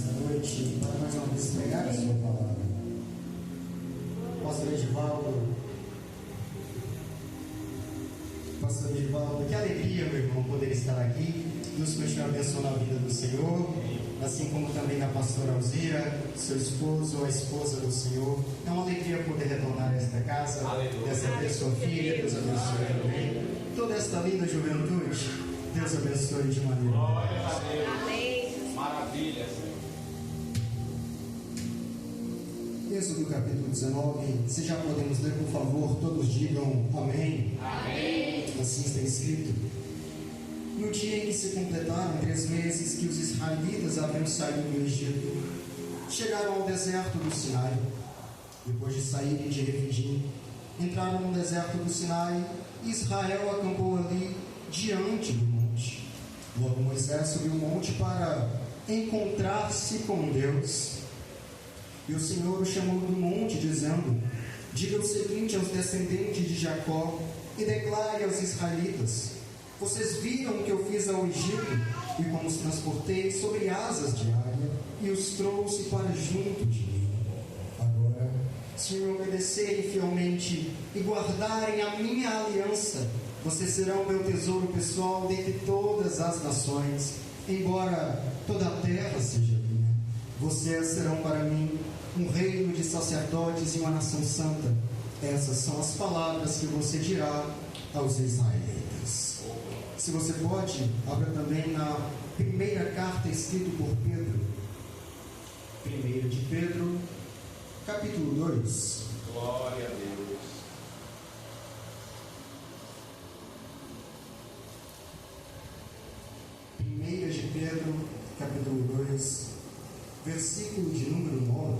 nesta noite para mais uma vez pregar a sua palavra. Pastor Edivaldo, que alegria, meu irmão, poder estar aqui. Deus continue abençoando a vida do Senhor, assim como também da pastora Alzira, seu esposo, a esposa do Senhor. É uma alegria poder retornar a esta casa, receber sua filha. Deus abençoe também toda esta linda juventude. Deus abençoe de maneira. Glória a Deus. Amém. Maravilha, Senhor. Êxodo capítulo 19. Se já podemos ler, por favor, todos digam amém. Amém. Assim está escrito: no dia em que se completaram 3 meses que os israelitas haviam saído do Egito, chegaram ao deserto do Sinai. Depois de saírem de Refidim, entraram no deserto do Sinai, e Israel acampou ali diante do monte. Logo Moisés subiu o monte para encontrar-se com Deus. E o Senhor o chamou do monte, dizendo: diga o seguinte aos descendentes de Jacó e declare aos israelitas: vocês viram o que eu fiz ao Egito, e como os transportei sobre asas de águia e os trouxe para junto de mim. Agora, se me obedecerem fielmente e guardarem a minha aliança, vocês serão meu tesouro pessoal dentre todas as nações. Embora toda a terra seja minha, vocês serão para mim um reino de sacerdotes e uma nação santa. Essas são as palavras que você dirá aos israelitas. Se você pode, abra também na primeira carta escrita por Pedro. 1 de Pedro, capítulo 2. Glória a Deus. De Pedro, capítulo 2, versículo de número 9.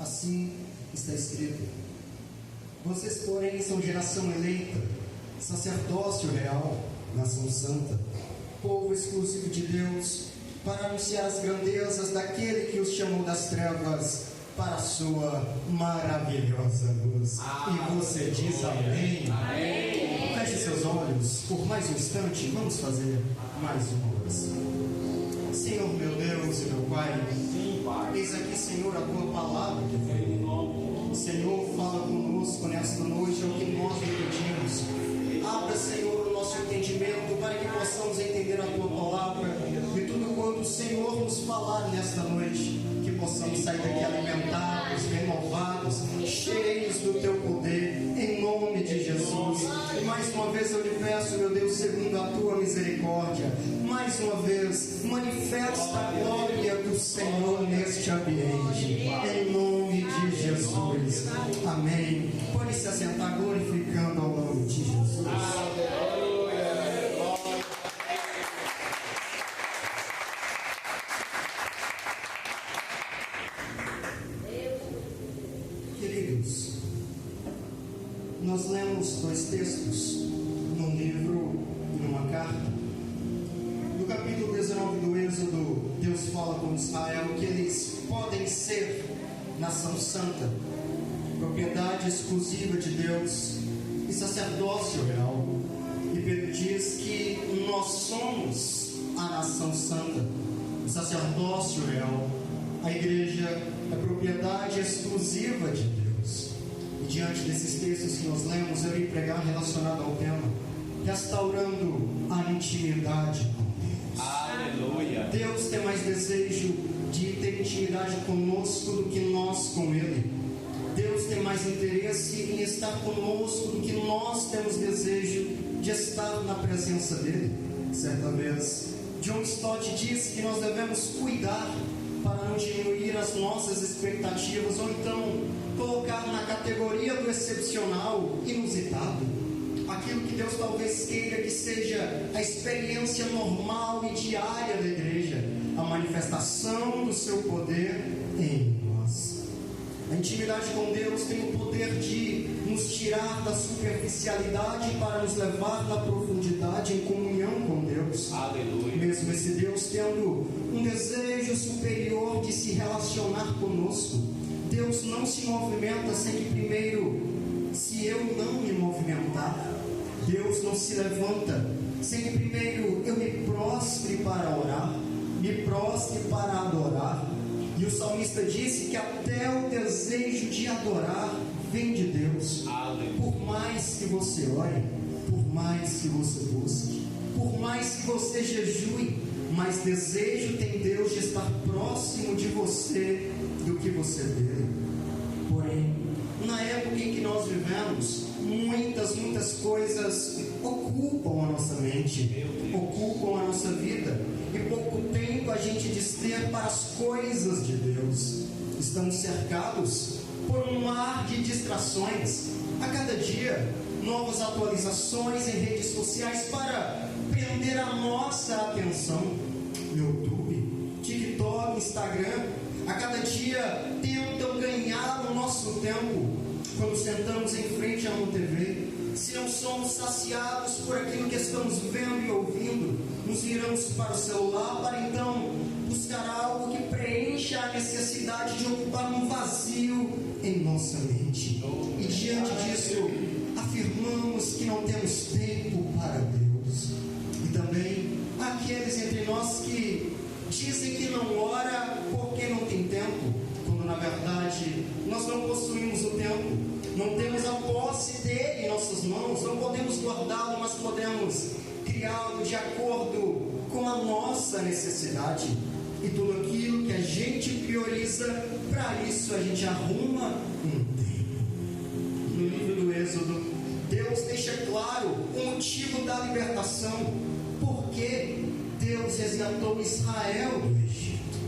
Assim está escrito: vocês, porém, são geração eleita, sacerdócio real, nação santa, povo exclusivo de Deus, para anunciar as grandezas daquele que os chamou das trevas para a sua maravilhosa luz. E você diz amém? Amém. Feche seus olhos por mais um instante. Vamos fazer mais uma oração. Senhor meu Deus e meu Pai, eis aqui, Senhor, a tua palavra que veio. Senhor, fala conosco nesta noite, é o que nós lhe pedimos. Abra, Senhor, o nosso entendimento para que possamos entender a tua palavra e tudo quanto o Senhor nos falar nesta noite, que possamos sair daqui alimentados, renovados, cheios do teu poder, em nome de Jesus. E mais uma vez eu lhe peço, meu Deus, segundo a tua misericórdia, mais uma vez, manifesta a glória do Senhor neste ambiente, em nome de Jesus. Amém. Pode se assentar glorificando ao nome de Jesus. Queridos, nós lemos 2 textos num livro e numa carta. No capítulo 19 do Êxodo, Deus fala com Israel que eles podem ser nação santa, propriedade exclusiva de Deus e sacerdócio real. E Pedro diz que nós somos a nação santa, o sacerdócio real. A igreja é propriedade exclusiva de Deus. E diante desses textos que nós lemos, eu irei pregar relacionado ao tema, restaurando a intimidade com Deus. Aleluia. Deus tem mais desejo de ter intimidade conosco do que nós com Ele. Deus tem mais interesse em estar conosco do que nós temos desejo de estar na presença dEle. Certa vez, John Stott disse que nós devemos cuidar para não diminuir as nossas expectativas ou então colocar na categoria do excepcional, inusitado, aquilo que Deus talvez queira que seja a experiência normal e diária da igreja, a manifestação do seu poder em nós. A intimidade com Deus tem o poder de nos tirar da superficialidade para nos levar na profundidade em comunhão com Deus. Aleluia. Mesmo esse Deus tendo um desejo superior de se relacionar conosco, Deus não se movimenta sem que primeiro, se eu não me movimentar. Deus não se levanta sem que primeiro eu me prostre para orar, me prostre para adorar. E o salmista disse que até o desejo de adorar vem de Deus. Aleluia. Por mais que você ore, por mais que você busque, por mais que você jejue, mais desejo tem Deus de estar próximo de você do que você dele. Porém, na época em que nós vivemos, muitas coisas ocupam a nossa mente, ocupam a nossa vida, e pouco tempo a gente dister para as coisas de Deus. Estamos cercados por um mar de distrações. A cada dia, novas atualizações em redes sociais para prender a nossa atenção. YouTube, TikTok, Instagram, a cada dia tentam ganhar o nosso tempo. Quando sentamos em frente a uma TV, se não somos saciados por aquilo que estamos vendo e ouvindo, nos viramos para o celular para então buscar algo que preencha a necessidade de ocupar um vazio em nossa mente. E diante disso, afirmamos que não temos tempo para Deus. E também há aqueles entre nós que dizem que não ora porque não tem tempo, quando na verdade nós não possuímos o tempo. Não temos a posse dele em nossas mãos, não podemos guardá-lo, mas podemos criá-lo de acordo com a nossa necessidade. E tudo aquilo que a gente prioriza, para isso a gente arruma um tempo. No livro do Êxodo, Deus deixa claro o motivo da libertação. Por que Deus resgatou Israel do Egito?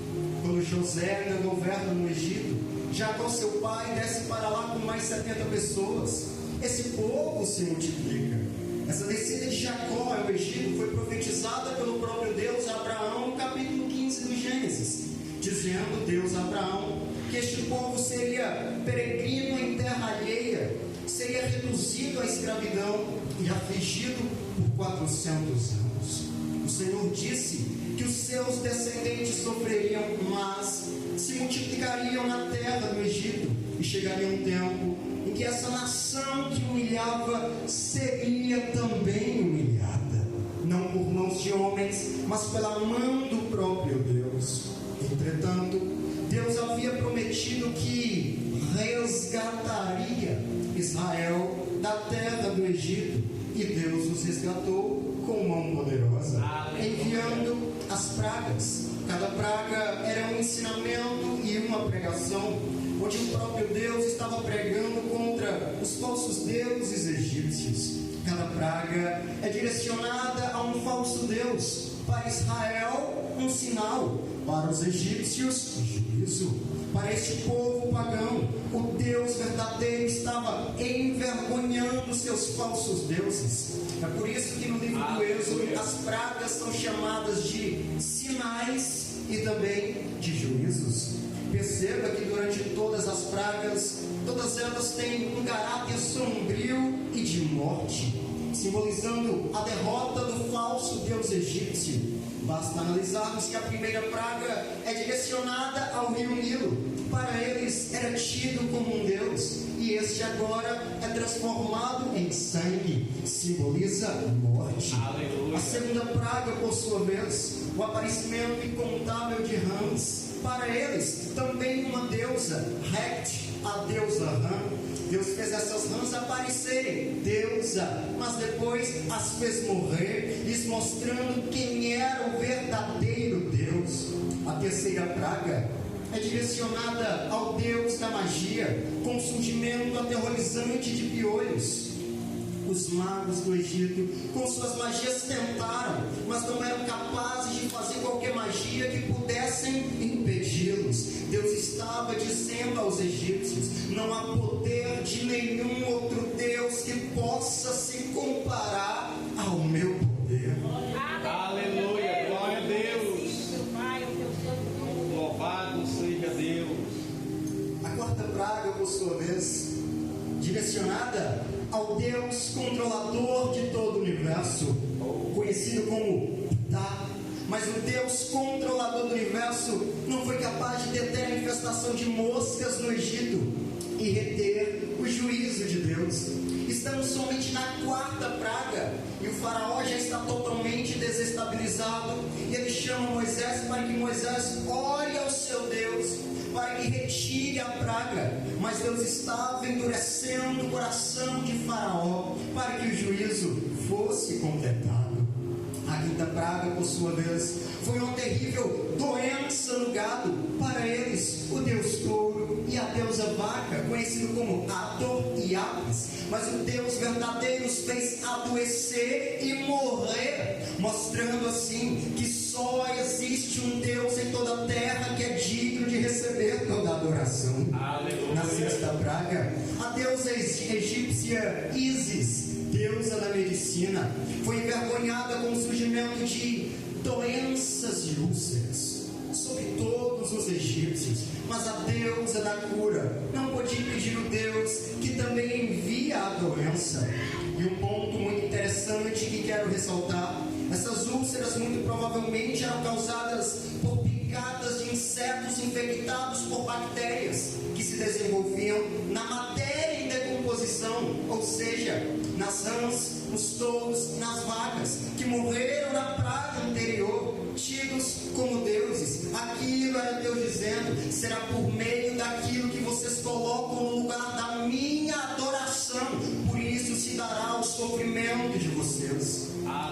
Quando José ainda governa no Egito, Jacó, seu pai, desce para lá com mais 70 pessoas. Esse povo se multiplica. Essa descida de Jacó ao Egito foi profetizada pelo próprio Deus a Abraão no capítulo 15 do Gênesis, dizendo Deus a Abraão que este povo seria peregrino em terra alheia, seria reduzido à escravidão e afligido por 400 anos. O Senhor disse que os seus descendentes sofreriam, mas se multiplicariam na terra do Egito, e chegaria um tempo em que essa nação que humilhava seria também humilhada, não por mãos de homens, mas pela mão do próprio Deus. Entretanto, Deus havia prometido que resgataria Israel da terra do Egito, e Deus os resgatou com mão poderosa, enviando as pragas. Cada praga era um ensinamento e uma pregação, onde o próprio Deus estava pregando contra os falsos deuses egípcios. Cada praga é direcionada a um falso Deus. Para Israel, um sinal. Para os egípcios, juízo. Para este povo pagão, o Deus verdadeiro estava envergonhando seus falsos deuses. É por isso que no livro do Êxodo as pragas são chamadas de sinais e também de juízos. Perceba que durante todas as pragas, todas elas têm um caráter sombrio e de morte, simbolizando a derrota do falso deus egípcio. Basta analisarmos que a primeira praga é direcionada ao rio Nilo. Para eles era tido como um deus, e este agora é transformado em sangue, simboliza morte. Aleluia. A segunda praga, por sua vez, o aparecimento incontável de rãs. Para eles, também uma deusa, Hekt, a deusa rã. Deus fez essas rãs aparecerem, deusa, mas depois as fez morrer, lhes mostrando quem era o verdadeiro Deus. A terceira praga é direcionada ao Deus da magia, com o surgimento aterrorizante de piolhos. Os magos do Egito, com suas magias, tentaram, mas não eram capazes de fazer qualquer magia que pudessem impedi-los. Deus estava dizendo aos egípcios: não há poder de nenhum outro Deus que possa se comparar ao meu poder. Aleluia, glória a Deus. Louvado seja Deus. A quarta praga, por sua vez, direcionada ao Deus controlador de todo o universo, conhecido como Ptah. Mas o Deus controlador do universo não foi capaz de deter a infestação de moscas no Egito e reter o juízo de Deus. Estamos somente na quarta praga e o faraó já está totalmente desestabilizado, e ele chama Moisés para que Moisés ore ao seu Deus para que retire a praga. Mas Deus estava endurecendo o coração de Faraó para que o juízo fosse completado. A quinta praga, por sua vez, foi uma terrível doença no gado. Para eles, o deus touro e a deusa vaca, conhecido como Hathor e Apis. Mas o Deus verdadeiro os fez adoecer e morrer, mostrando assim que só existe um Deus em toda a terra que é digno de receber toda a adoração. Aleluia. Na sexta praga, a deusa egípcia Ísis, deusa da medicina, foi envergonhada com o surgimento de doenças e úlceras sobre todos os egípcios. Mas a deusa da cura não podia impedir o Deus que também envia a doença. E um ponto muito interessante que quero ressaltar: essas úlceras muito provavelmente eram causadas por picadas de insetos infectados por bactérias que se desenvolviam na matéria em decomposição, ou seja, nas rãs, nos touros, nas vacas, que morreram na praga anterior, tidos como deuses. Aquilo era Deus dizendo: será por meio daquilo que vocês colocam no lugar da minha adoração, por isso se dará o sofrimento de vocês.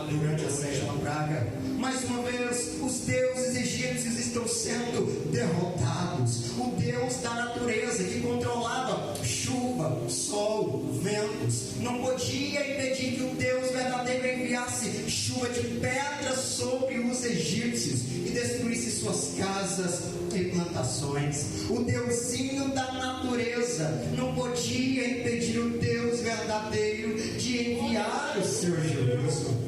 Durante a sétima praga, mais uma vez, os deuses egípcios estão sendo derrotados. O Deus da natureza, que controlava chuva, sol, ventos, não podia impedir que o Deus verdadeiro enviasse chuva de pedras sobre os egípcios e destruísse suas casas e plantações. O Deusinho da natureza não podia impedir o Deus verdadeiro de enviar o seu juízo.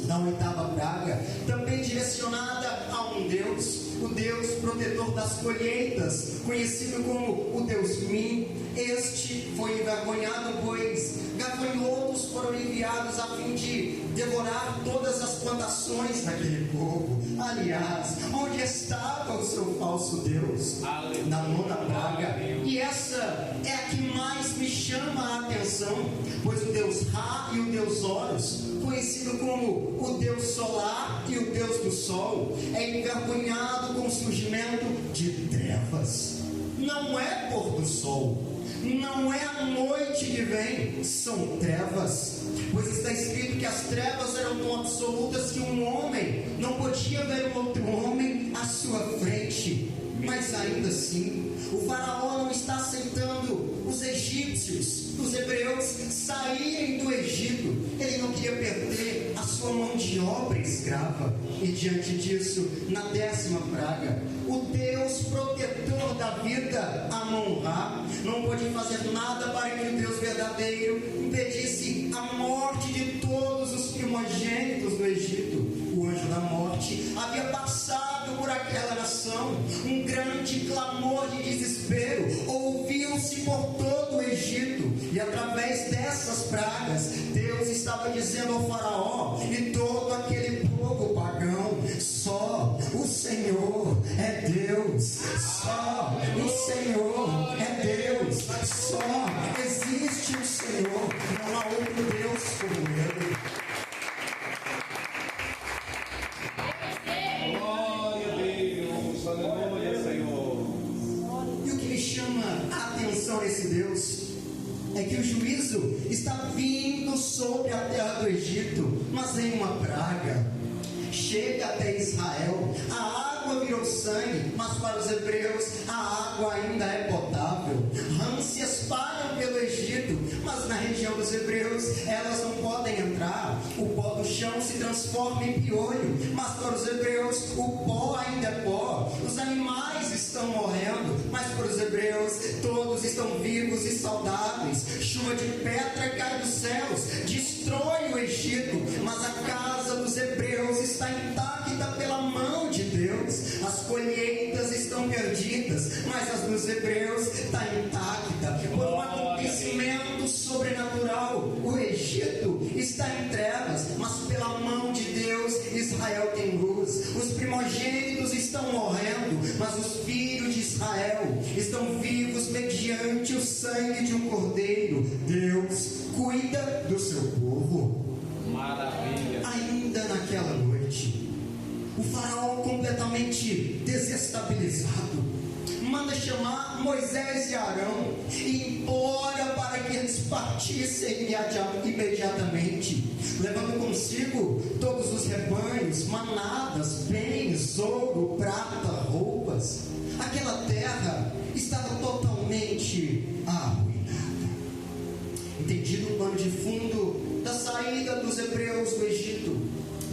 Na oitava praga, também direcionada a um Deus, o Deus protetor das colheitas, conhecido como o Deus Min. Este foi envergonhado, pois gafanhotos foram enviados a fim de devorar todas as plantações daquele povo. Aliás, onde estava o seu falso Deus? Na nona praga. E essa é a que mais me chama a atenção, pois o Deus Ra e o Deus Horus, conhecido como o Deus solar e o Deus do sol, é envergonhado com o surgimento de trevas. Não é pôr do sol, não é a noite que vem, são trevas. Pois está escrito que as trevas eram tão absolutas que um homem não podia ver um outro homem à sua frente. Mas ainda assim, o faraó não está aceitando os egípcios, os hebreus, saírem do Egito. Ele não queria perder a sua mão de obra escrava. E diante disso, na décima praga, o Deus protetor da vida, Amon-Ra, não pôde fazer nada para que o Deus verdadeiro impedisse a morte de todos os primogênitos do Egito. O anjo da morte havia passado por aquela nação. Um grande clamor de desespero ouviu-se por todo o Egito, e através dessas pragas Deus estava dizendo ao faraó e todo aquele povo pagão: só o Senhor é Deus, só o Senhor é Deus, só existe o Senhor, não há outro Deus como Ele. Glória a Deus, aleluia, Senhor. E o que me chama a atenção nesse Deus é que o juízo está vindo sobre a terra do Egito, mas em uma praga. Chega até Israel, a água virou sangue, mas para os hebreus a água ainda é potável. Rãs se espalham pelo Egito, mas na região dos hebreus elas não podem entrar. O pó do chão se transforma em piolho, mas para os hebreus o pó ainda é pó. Os animais estão morrendo, mas para os hebreus todos estão vivos e saudáveis. Chuva de pedra cai dos céus, destrói o Egito, mas a casa dos hebreus está intacta pela mão de Deus. As colheitas estão perdidas, mas as dos hebreus está intacta. Por um acontecimento sobrenatural, o Egito está em trevas, mas pela mão de Deus, Israel tem luz. Os primogênitos estão morrendo, mas os filhos de Israel estão vivos mediante o sangue de um cordeiro. Deus cuida do seu povo. Maravilha. Ainda naquela noite, o faraó, completamente desestabilizado, manda chamar Moisés e Arão e implora para que eles partissem imediatamente, levando consigo todos os rebanhos, manadas, bens, ouro, prata, roupas. Aquela terra estava totalmente arruinada. Entendido o pano de fundo da saída dos hebreus do Egito,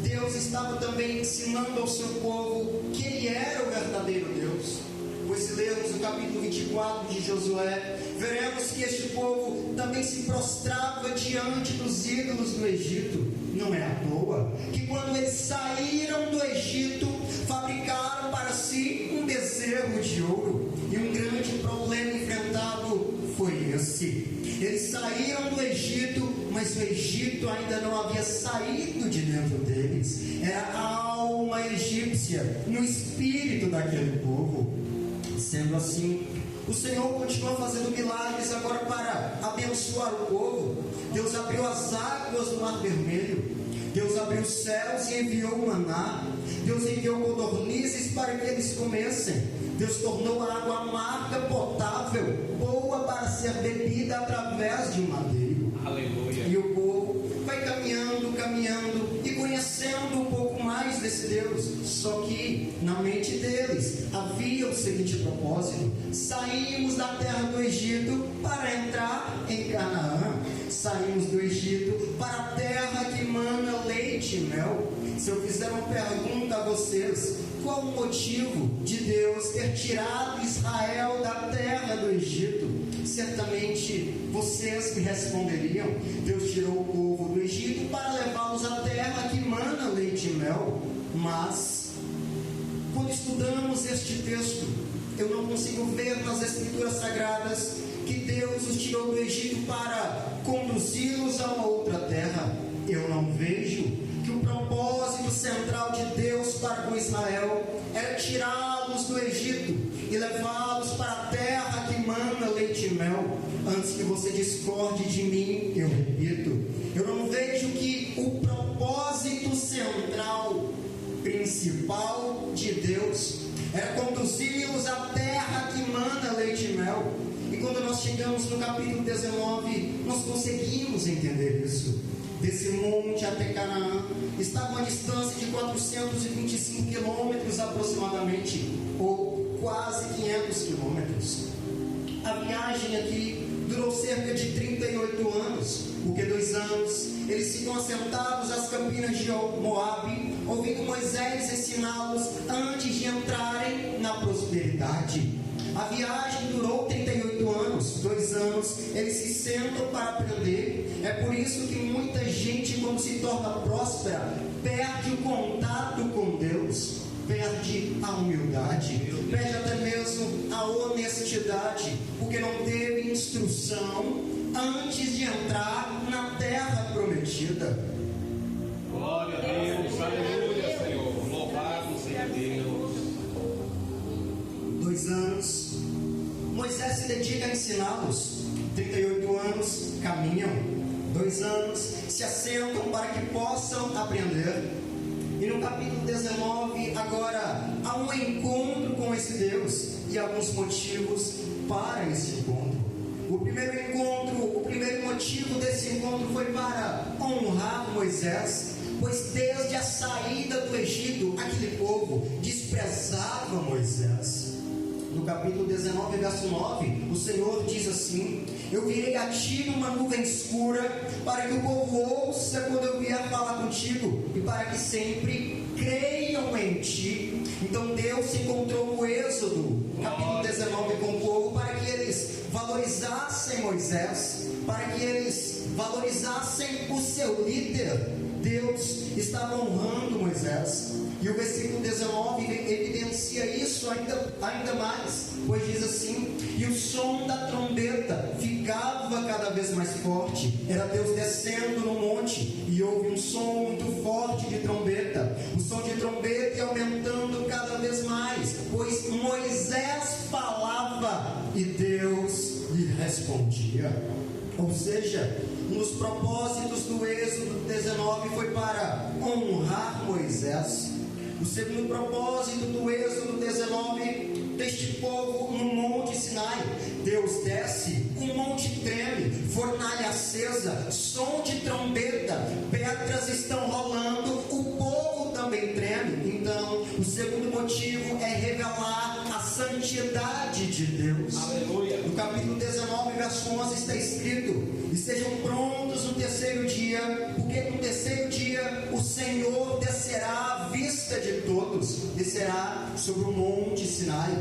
Deus estava também ensinando ao seu povo que Ele era o verdadeiro Deus. Pois se lermos o capítulo 24 de Josué, veremos que este povo também se prostrava diante dos ídolos do Egito. Não é à toa que quando eles saíram do Egito, fabricaram para si um bezerro de ouro. E um grande problema enfrentado foi esse: eles saíram do Egito, mas o Egito ainda não havia saído de dentro deles. Era a alma egípcia no espírito daquele povo. Sendo assim, o Senhor continua fazendo milagres agora para abençoar o povo. Deus abriu as águas do Mar Vermelho. Deus abriu os céus e enviou o maná. Deus enviou codornizes para que eles comessem. Deus tornou a água amarga potável, boa para ser bebida através de um madeiro. Aleluia. E o povo vai caminhando, caminhando e conhecendo um pouco mais desse Deus. Só que na mente deles havia o seguinte propósito: saímos da terra do Egito para entrar em Canaã. Saímos do Egito para a terra que mana leite e mel. Se eu fizer uma pergunta a vocês, qual o motivo de Deus ter tirado Israel da terra do Egito? Certamente vocês me responderiam: Deus tirou o povo do Egito para levá-los à terra que mana leite e mel. Mas, quando estudamos este texto, eu não consigo ver nas Escrituras Sagradas que Deus os tirou do Egito para conduzi-los a uma outra terra. Eu não vejo que o propósito central de Deus para com Israel era tirá-los do Egito e levá-los para a terra que mana leite e mel. Antes que você discorde de mim, eu repito, eu não vejo que o propósito central, principal de Deus era conduzi-los à terra que mana leite e mel. E quando nós chegamos no capítulo 19, nós conseguimos entender isso. Desse monte até Canaã estava uma distância de 425 quilômetros aproximadamente, ou quase 500 quilômetros. A viagem aqui durou cerca de 38 anos, porque 2 anos eles ficam assentados às campinas de Moabe, ouvindo Moisés ensiná-los antes de entrarem na prosperidade. A viagem durou 38 anos, 2 anos eles se sentam para aprender. É por isso que muita gente, quando se torna próspera, perde o contato com Deus, perde a humildade, perde até mesmo a honestidade, porque não teve instrução antes de entrar na terra prometida. Glória a Deus, aleluia, Senhor. Louvado seja Deus. 2 anos, Moisés se dedica a ensiná-los. 38 anos caminham. 2 anos se assentam para que possam aprender. E no capítulo 19, agora há um encontro com esse Deus e alguns motivos para esse encontro. O primeiro motivo desse encontro foi para honrar Moisés, pois desde a saída do Egito, aquele povo desprezava Moisés. No capítulo 19, verso 9, o Senhor diz assim: eu virei a ti numa nuvem escura, para que o povo ouça quando eu vier falar contigo, e para que sempre creiam em ti. Então Deus se encontrou no Êxodo, capítulo 19, com o povo, para que eles valorizassem Moisés, para que eles valorizassem o seu líder. Deus estava honrando Moisés. E o versículo 19 evidencia isso ainda mais, pois diz assim: e o som da trombeta ficava cada vez mais forte. Era Deus descendo no monte, e houve um som muito forte de trombeta. O som de trombeta ia aumentando cada vez mais, pois Moisés falava e Deus lhe respondia. Ou seja, um dos propósitos do Êxodo 19 foi para honrar Moisés. O segundo propósito do Êxodo 19, deste povo no Monte Sinai: Deus desce, o monte treme, fornalha acesa, som de trombeta, pedras estão rolando, o povo também treme. Então, o segundo motivo é revelar a santidade de Deus. Aleluia. No capítulo 19, verso 11 está escrito: estejam prontos no terceiro dia, porque no terceiro dia o Senhor descerá à vista de todos, descerá sobre o monte Sinai.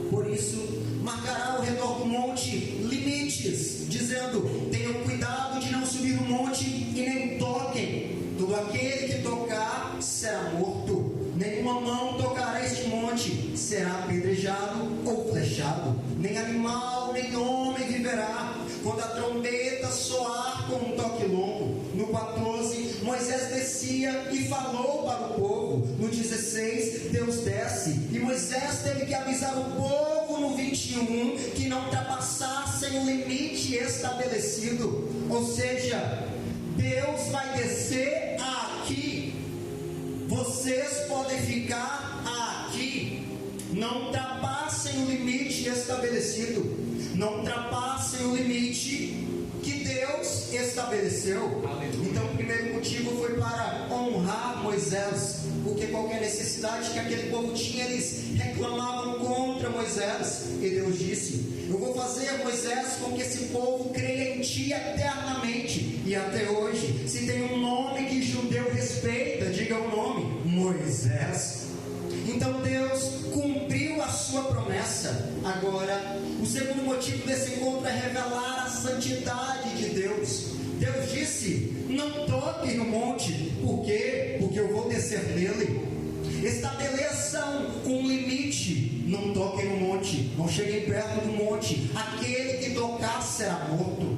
Por isso, marcará ao redor do monte limites, dizendo: tenham cuidado de não subir no monte e nem toquem. Todo aquele que tocar será morto. Nenhuma mão tocará este monte, será apedrejado ou flechado. Nem animal, nem homem viverá. Quando a trombeta soar com um toque longo. No 14, Moisés descia e falou para o povo. No 16, Deus desce, e Moisés teve que avisar o povo no 21 que não ultrapassassem o limite estabelecido. Ou seja, Deus vai descer aqui, vocês podem ficar aqui. Não ultrapassem o limite estabelecido, não ultrapassem o limite que Deus estabeleceu. Então, o primeiro motivo foi para honrar Moisés, porque qualquer necessidade que aquele povo tinha, eles reclamavam contra Moisés. E Deus disse: eu vou fazer, Moisés, com que esse povo creia em ti eternamente. E até hoje, se tem um nome que judeu respeita, diga o nome: Moisés. Então Deus cumpriu a sua promessa. Agora, o segundo motivo desse encontro é revelar a santidade de Deus. Deus disse: não toquem no monte. Por quê? Porque eu vou descer nele. Estabeleçam um limite. Não toquem no monte, não cheguem perto do monte. Aquele que tocar será morto.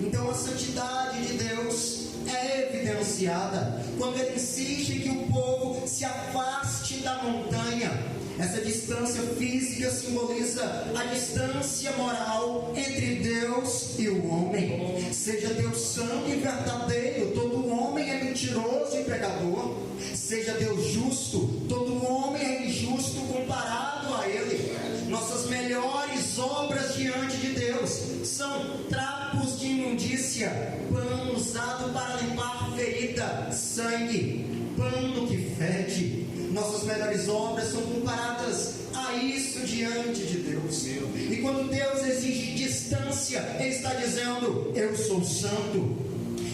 Então a santidade de Deus é evidenciada quando ele insiste que o povo se afaste da montanha. Essa distância física simboliza a distância moral entre Deus e o homem. Seja Deus santo e verdadeiro, todo homem é mentiroso e pecador. Seja Deus justo, todo homem é injusto comparado a Ele. Nossas melhores obras diante de Deus são trapos de imundícia, pano usado para limpar ferida, sangue, pano que fede. Nossas melhores obras são comparadas a isso diante de Deus. E quando Deus exige distância, Ele está dizendo: eu sou santo.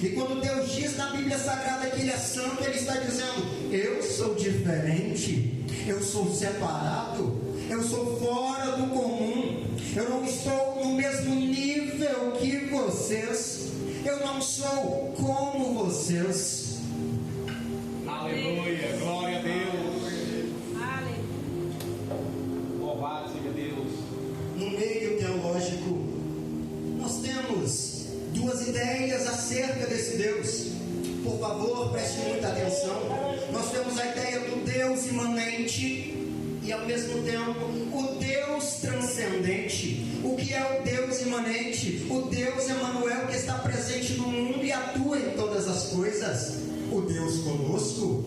E quando Deus diz na Bíblia Sagrada que Ele é santo, Ele está dizendo: eu sou diferente, eu sou separado, eu sou fora do comum, eu não estou no mesmo nível que vocês, eu não sou como vocês. Aleluia, glória a Deus. Louvado seja Deus. No meio teológico, nós temos duas ideias acerca desse Deus. Por favor, preste muita atenção. Nós temos a ideia do Deus imanente e ao mesmo tempo o Deus transcendente. O que é o Deus imanente? O Deus Emanuel, que está presente no mundo e atua em todas as coisas. O Deus conosco.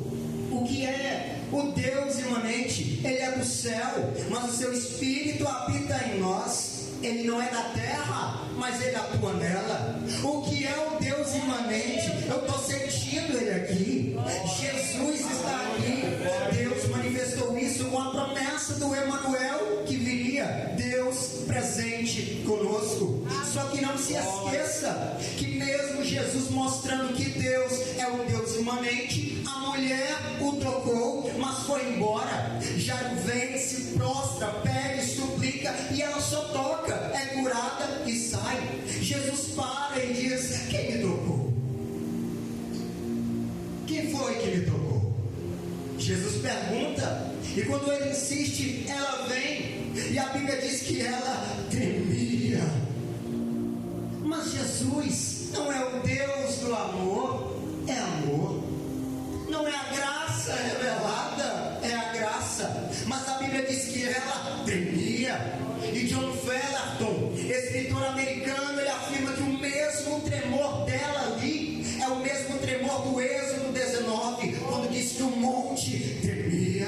O que é o Deus imanente? Ele é do céu, mas o seu Espírito habita em nós. Ele não é da terra, mas Ele atua nela. O que é o Deus imanente? Eu estou sentindo Ele aqui. Jesus está aqui. Deus manifestou isso com a promessa do Emanuel, que viria, Deus presente conosco. Só que não se esqueça que mesmo Jesus mostrando que Deus é um Deus imanente, a mulher o tocou, mas foi embora. Jairo vem, se prostra, pega e suplica, e ela só toca, é curada e sai. Jesus para e diz: quem me tocou? Quem foi que me tocou? pergunta, e quando ele insiste, ela vem, e a Bíblia diz que ela tremia. Mas Jesus não é o Deus do amor, é amor. Não é a graça revelada, é a graça. Mas a Bíblia diz que ela tremia. E John Fellerton, escritor americano, ele afirma que o mesmo tremor dela ali é o mesmo tremor do Êxodo 19, quando diz que o monte tremia.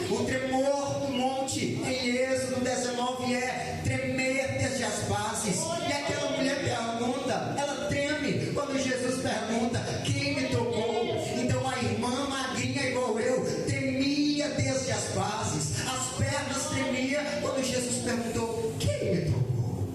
O tremor do monte em Êxodo 19 é tremer desde as bases. E aquela mulher pergunta, ela treme quando Jesus pergunta: quem me tocou? Então a irmã magrinha igual eu tremia desde as bases, as pernas tremiam quando Jesus perguntou: quem me tocou?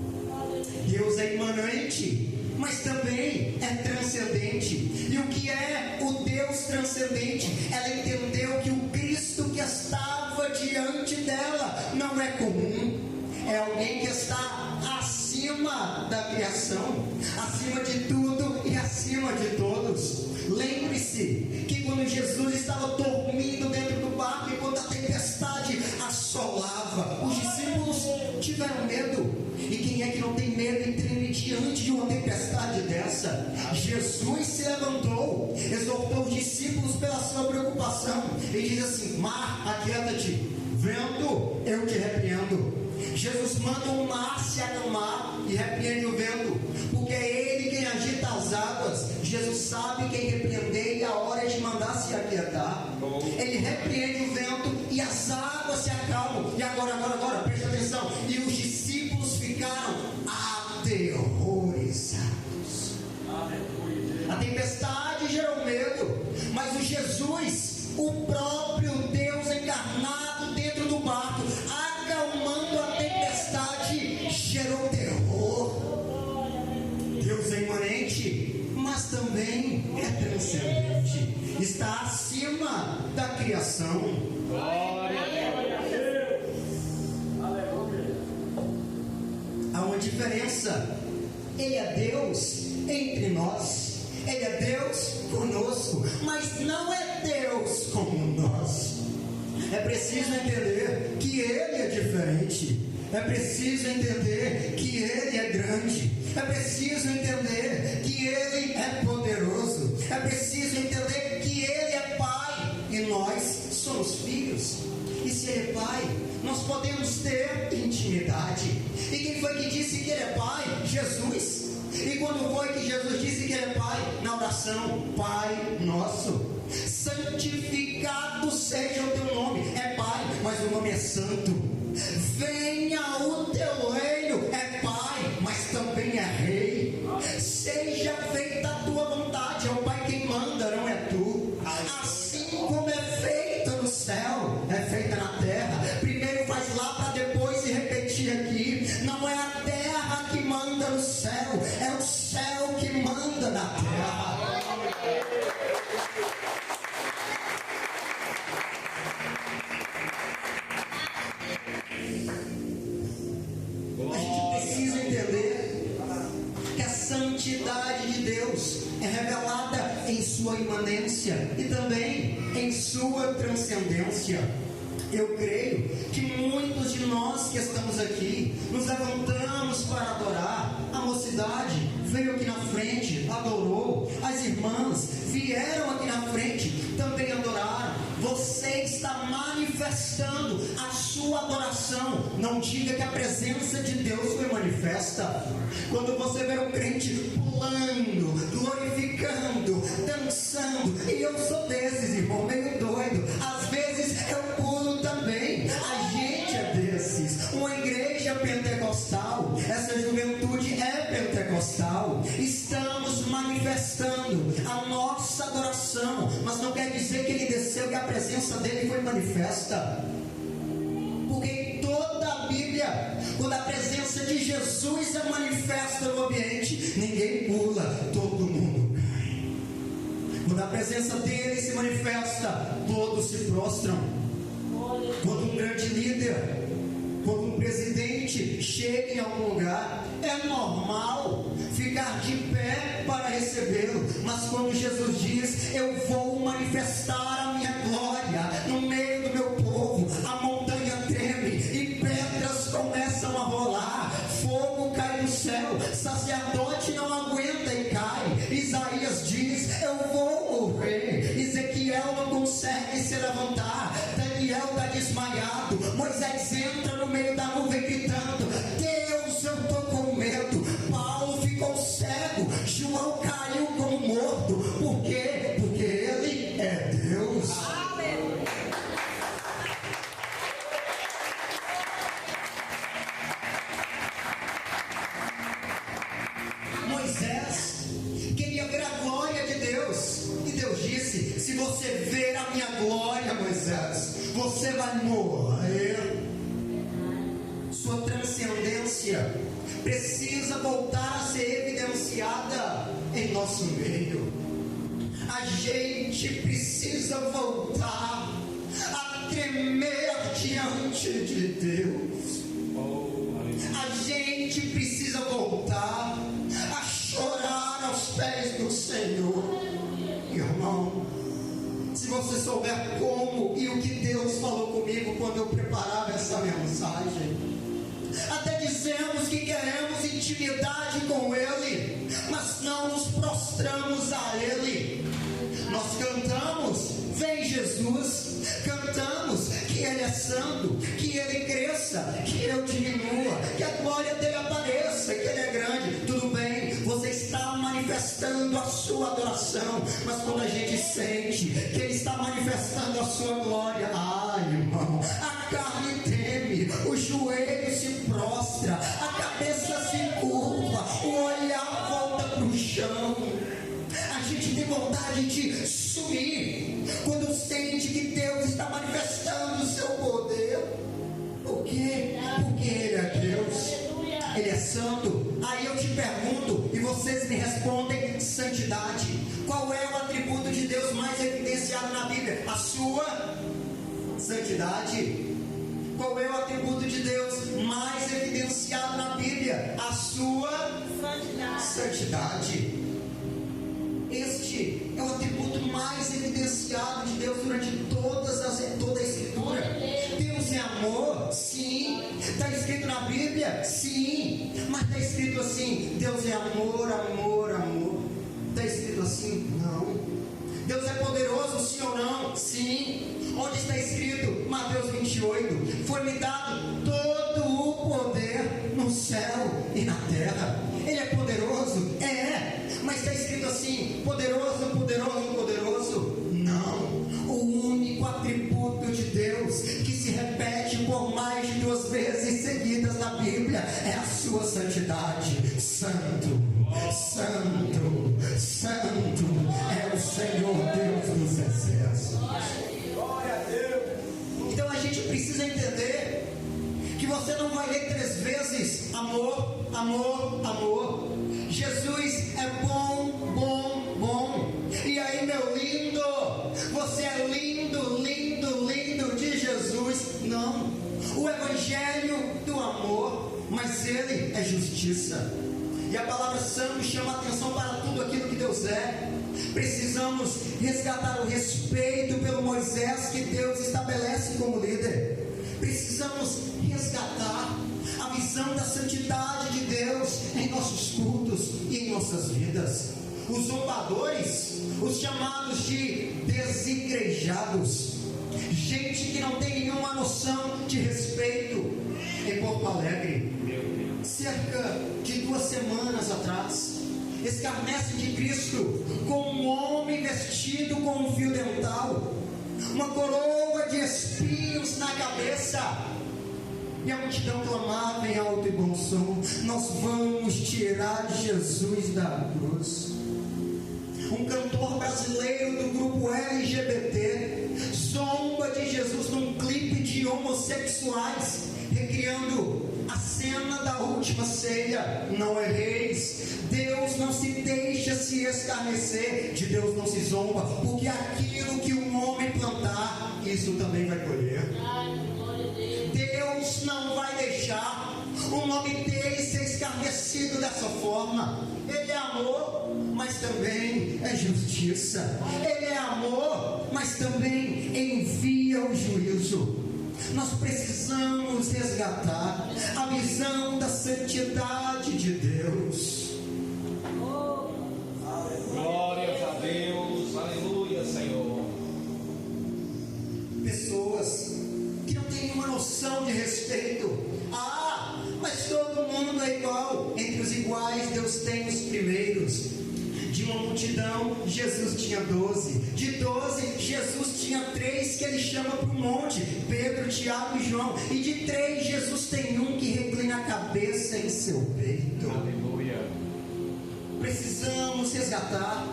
Deus é imanente, mas também é transcendente. E o que é o Deus transcendente? Ela entendeu que o Cristo que estava diante dela não é comum, é alguém que está acima da criação, acima de tudo e acima de todos. Lembre-se que quando Jesus estava dormindo dentro do barco e quando a tempestade assolava, os discípulos tiveram medo. E quem é que não tem medo e treme diante de uma tempestade dessa? Jesus se levantou, exortou os discípulos pela sua preocupação e diz assim: mar, aquieta-te, vento, eu te repreendo. Jesus manda o mar se acalmar e repreende o vento, porque é ele quem agita as águas. Jesus sabe quem repreender e a hora é de mandar se aquietar. Ele repreende o vento e as águas se acalmam. E agora, presta atenção. E os discípulos ficaram aterrorizados. A tempestade gerou medo, mas o Jesus, o próprio Deus encarnado dentro do barco, acalmando a tempestade, gerou terror. Deus é imanente, mas também é transcendente, está acima da criação. Glória a Deus. Há uma diferença. Ele é Deus entre nós, ele é Deus conosco, mas não é Deus como nós. É preciso entender que ele é diferente, é preciso entender que ele é grande, é preciso entender que ele é poderoso, é preciso entender que ele é pai e nós somos filhos. E se ele é pai, nós podemos ter intimidade. E quem foi que disse que ele é pai? Jesus. E quando foi que Jesus disse que ele é pai? Na oração: Pai nosso, santificado seja o teu nome. É pai, mas o nome é santo. Venha o teu reino. É pai, mas também é rei. Seja feita a tua vontade. É o pai quem manda, não é tu. Assim como é feita no céu, é feita na terra. Primeiro faz lá para depois se repetir aqui. Não é a terra que manda no céu, é o céu que manda na terra. A gente precisa entender que a santidade de Deus é revelada em sua imanência e também em sua transcendência. Eu creio que muitos de nós que estamos aqui nos levantamos para adorar. A mocidade veio aqui na frente, adorou. As irmãs vieram aqui na frente, também adoraram. Você está manifestando a sua adoração. Não diga que a presença de Deus foi manifesta. Quando você vê um crente pulando, glorificando, dançando, e eu sou desses, irmão, meio doido. Às vezes eu pulo também. A gente é desses. Uma igreja pentecostal, essa juventude é pentecostal. Estamos manifestando a nossa adoração, mas não quer dizer que ele desceu e a presença dele foi manifesta. Porque em toda a Bíblia, quando a presença de Jesus é manifesta no ambiente, ninguém pula, todo mundo cai. Quando a presença dele se manifesta, todos se prostram. Quando um grande líder, quando um presidente chega em algum lugar, é normal ficar de pé para recebê-lo. Mas quando Jesus diz: eu vou manifestar a minha glória fiel está desmaiado. Moisés entra no meio da nuvem gritando: Deus, eu estou com medo. Paulo ficou cego. João caiu como morto. Por quê? Porque ele é Deus. Moisés queria ver a glória de Deus, e Deus disse: se você ver a minha glória, Moisés, você vai morrer. Sua transcendência precisa voltar a ser evidenciada em nosso meio. A gente precisa voltar a tremer diante de Deus. A gente precisa voltar a chorar aos pés do Senhor. Irmão, se você souber como e o que Deus falou comigo quando eu preparava essa mensagem, até dizemos que queremos intimidade com Ele, mas não nos prostramos a Ele. Nós cantamos: vem Jesus. Cantamos que Ele é santo, que Ele cresça, que eu diminua, que a glória dele apareça, que Ele é grande. Tudo bem, você está manifestando a sua adoração, mas quando a gente sente que Ele está manifestando a sua glória, ai, irmão, a carne treme, o joelho se prostra, a cabeça se curva, o olhar volta para o chão. A gente tem vontade de sumir quando sente que Deus está manifestando o seu poder. Por quê? Porque Ele é Deus, Ele é santo. Aí eu te pergunto, e vocês me respondem: santidade. Qual é o atributo de Deus mais evidenciado na Bíblia? A sua santidade. Qual é o atributo de Deus mais evidenciado na Bíblia? A sua santidade. Este é o atributo mais evidenciado de Deus durante toda a Escritura. Deus é amor? Sim. Está escrito na Bíblia? Sim. Mas está escrito assim: Deus é amor, amor, amor. Está escrito assim? Não. Deus é poderoso, sim ou não? Sim. Onde está escrito? Mateus 28. Foi-me dado todo o poder no céu e na terra. Ele é poderoso? É. Mas está escrito assim: poderoso, poderoso, poderoso? Não. O único atributo de Deus que se repete por mais de 2 vezes seguidas na Bíblia é a sua santidade. Santo, santo, santo é o Senhor Deus dos exércitos. Glória a Deus. Então a gente precisa entender que você não vai ler 3 vezes amor, amor, amor. Jesus é bom, bom, bom. E aí, meu lindo, você é lindo, lindo, lindo de Jesus. Não. O Evangelho do amor, mas ele é justiça. E a palavra santo chama a atenção para tudo aquilo que Deus é. Precisamos resgatar o respeito pelo Moisés que Deus estabelece como líder. Precisamos resgatar a visão da santidade de Deus em nossos cultos e em nossas vidas. Os zombadores, os chamados de desigrejados, gente que não tem nenhuma noção de respeito. Em Porto Alegre, cerca de 2 semanas atrás, escarnece de Cristo com um homem vestido com um fio dental, uma coroa de espinhos na cabeça. E a multidão clamava em alto e bom som: nós vamos tirar Jesus da cruz. Um cantor brasileiro do grupo LGBT zomba de Jesus num clipe de homossexuais, recriando a cena da última ceia. Não erreis, Deus não se deixa se escarnecer, de Deus não se zomba, porque aquilo que um homem plantar, isso também vai colher. Deus não vai deixar o nome dele ser escarnecido dessa forma. Ele é amor, mas também é justiça. Ele é amor, mas também envia o juízo. Nós precisamos resgatar a visão da santidade de Deus. Glórias a Deus, aleluia, Senhor. Pessoas noção de respeito. Ah, mas todo mundo é igual. Entre os iguais, Deus tem os primeiros. De uma multidão, Jesus tinha 12. De 12, Jesus tinha 3 que ele chama para o monte: Pedro, Tiago e João. E de 3, Jesus tem um que reclina a cabeça em seu peito. Aleluia. Precisamos resgatar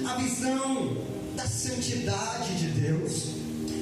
a visão da santidade de Deus.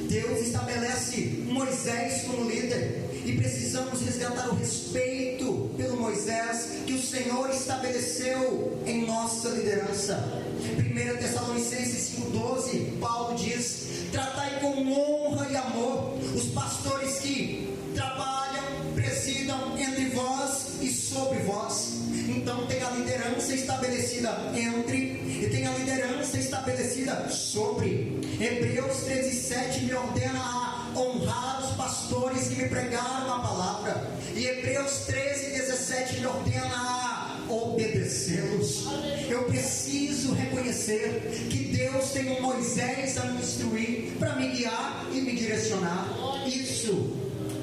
Deus estabelece Moisés como líder, e precisamos resgatar o respeito pelo Moisés que o Senhor estabeleceu em nossa liderança. 1 Tessalonicenses 5,12, Paulo diz: tratai com honra e amor os pastores que trabalham, presidam entre vós e sobre vós. Então tem a liderança estabelecida entre, e tem a liderança estabelecida sobre. Hebreus 13,7 me ordena a honrar os pastores que me pregaram a palavra, e Hebreus 13,17 me ordena a obedecê-los. Eu preciso reconhecer que Deus tem um Moisés a me instruir, para me guiar e me direcionar. Isso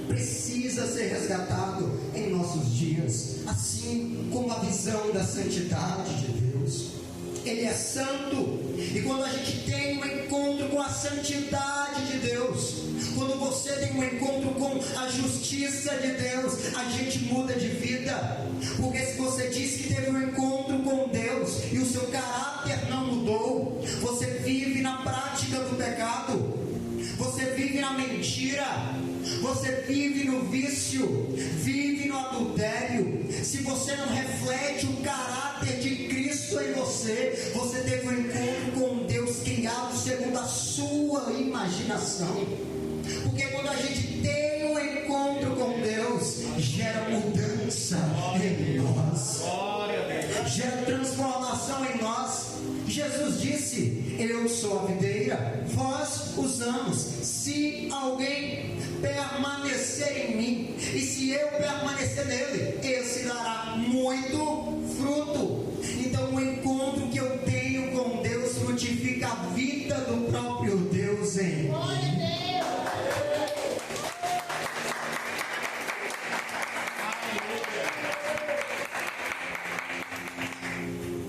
precisa ser resgatado em nossos dias, assim como a visão da santidade de Deus. Ele é santo, e quando a gente tem um encontro com a santidade de Deus, quando você tem um encontro com a justiça de Deus, a gente muda de vida. Porque se você diz que teve um encontro com Deus e o seu caráter não mudou, você vive na prática do pecado, você vive na mentira, você vive no vício, vive no adultério. Se você não reflete o caráter de Cristo em você, você teve um encontro com Deus criado segundo a sua imaginação. Porque quando a gente tem um encontro com Deus, gera mudança em nós, gera transformação em nós. Jesus disse: eu sou a videira, vós os ramos. Se alguém permanecer em mim, e se eu permanecer nele, esse dará muito fruto. Então o encontro que eu tenho com Deus frutifica a vida do próprio Deus em mim.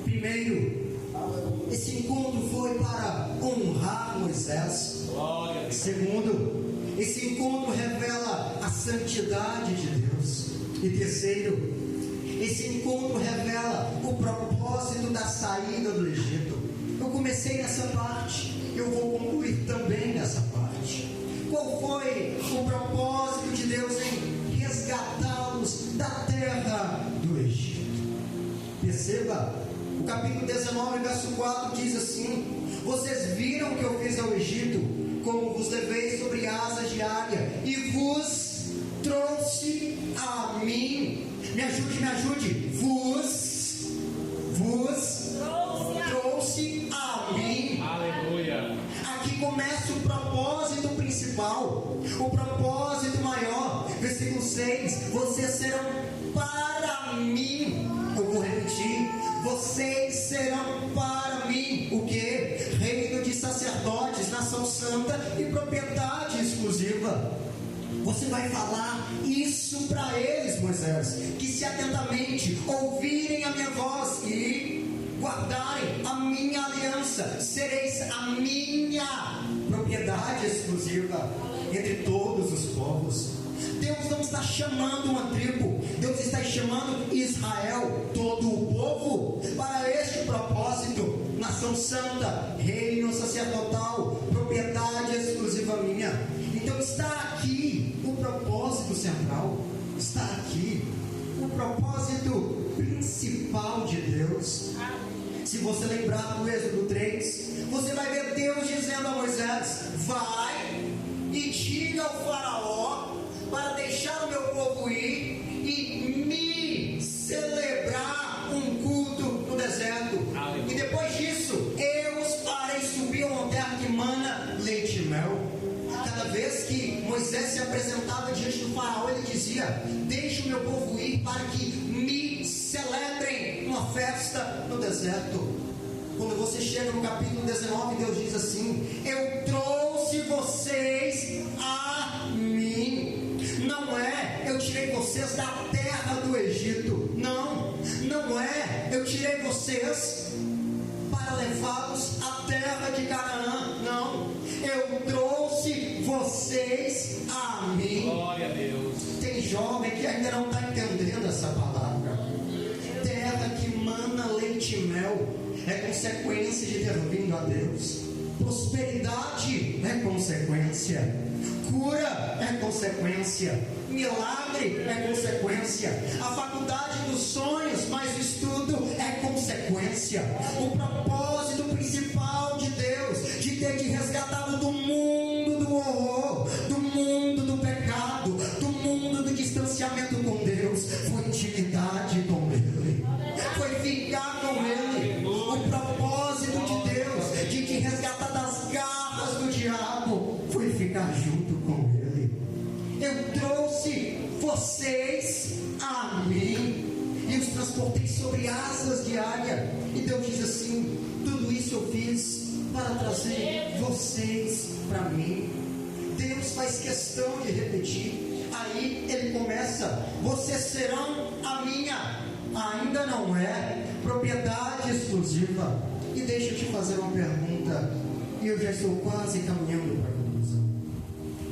Primeiro, esse encontro foi para honrar Moisés. Segundo, esse encontro revela a santidade de Deus. E terceiro, esse encontro revela o propósito da saída do Egito. Eu comecei nessa parte, eu vou concluir também nessa parte. Qual foi o propósito de Deus em resgatá-los da terra do Egito? Perceba, o capítulo 19, verso 4 diz assim: vocês viram que eu fiz ao Egito, como vos levei sobre asas de águia, e vos trouxe a mim. Me ajude. Vos trouxe a mim. Aleluia. Aqui começa o propósito principal, o propósito maior. Versículo 6: vocês serão para mim. Eu vou repetir: vocês serão para mim o que? Reino de sacerdotes, nação santa e propriedade exclusiva. Você vai falar isso para eles, Moisés, que se atentamente ouvirem a minha voz e guardarem a minha aliança, sereis a minha propriedade exclusiva entre todos os povos. Deus não está chamando uma tribo, Deus está chamando Israel, todo o povo, para este propósito: nação santa, reino sacerdotal, propriedade exclusiva minha. Então está aqui o propósito central, está aqui o propósito principal de Deus. Se você lembrar do Êxodo 3, você vai ver Deus dizendo a Moisés: vai e diga ao faraó para deixar o meu povo ir e me celebrar um culto no deserto. E depois disso, eu os farei subir a uma terra que mana leite e mel. Cada vez que Moisés se apresentava diante do faraó, ele dizia: deixe o meu povo ir para que me celebrem uma festa no deserto. Quando você chega no capítulo 19, Deus diz assim: eu trouxe vocês a mim. vocês da terra do Egito. Não, não é. Eu tirei vocês para levá-los à terra de Canaã. Não, eu trouxe vocês a mim. Glória a Deus. Tem jovem que ainda não está entendendo essa palavra. Terra que mana leite e mel é consequência de ter vindo a Deus. Prosperidade é consequência. Cura é consequência. Milagre é consequência. A faculdade dos sonhos, mais o estudo é consequência. O propósito principal de Deus, de ter te resgatado do mundo do horror, do mundo do pecado, do mundo do distanciamento com Deus, foi intimidade com Ele, foi ficar com Ele. O propósito de Deus, de te resgatar das garras do diabo, foi ficar junto com Ele. Eu trouxe vocês a mim e os transportei sobre asas de águia. E Deus diz assim: tudo isso eu fiz para trazer vocês para mim. Deus faz questão de repetir. Aí ele começa: vocês serão a minha, ainda não é propriedade exclusiva. E deixa eu te fazer uma pergunta, e eu já estou quase caminhando para a conclusão.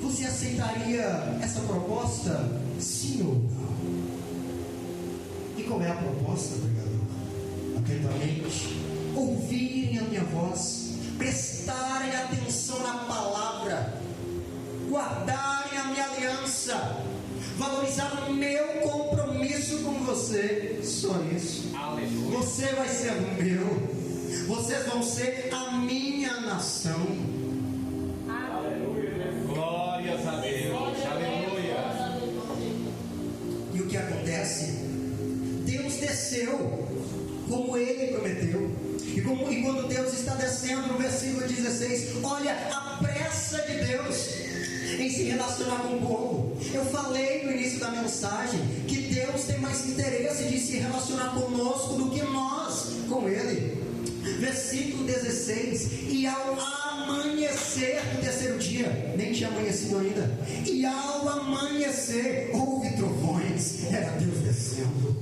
Você aceitaria essa proposta? Sim ou não? E qual é a proposta, pregador? Atentamente ouvirem a minha voz, prestarem atenção na palavra, guardarem a minha aliança, valorizar o meu compromisso com você. Só isso. Aleluia. Você vai ser o meu. Vocês vão ser a minha nação. Glórias a Deus. Aleluia. E o que acontece? Deus desceu como Ele prometeu. E quando Deus está descendo, no versículo 16, olha a pressa de Deus em se relacionar com o povo. Eu falei no início da mensagem que Deus tem mais interesse de se relacionar conosco do que nós com Ele. Versículo 16: e ao amanhecer do terceiro dia, nem tinha amanhecido ainda, e ao amanhecer houve trovões, era Deus descendo.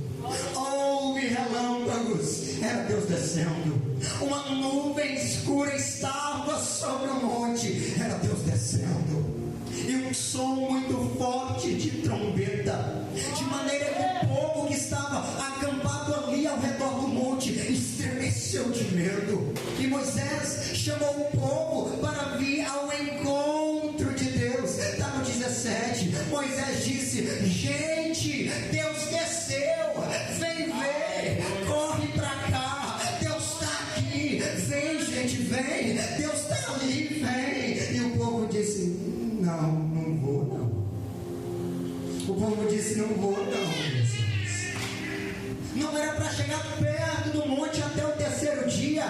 Houve relâmpagos, era Deus descendo. Uma nuvem escura estava sobre o monte, era Deus descendo. E um som muito forte de trombeta, de maneira que o povo que estava acampado ali ao redor do monte estremeceu de medo. E Moisés chamou o povo para vir ao encontro de Deus. Está no 17. Moisés disse: gente, Deus desceu, vem ver, corre para cá, Deus está aqui, vem gente, vem, Deus está ali, vem. E o povo disse: não vou não. O povo disse: não vou não, Jesus. Não era para chegar perto do monte até o terceiro dia.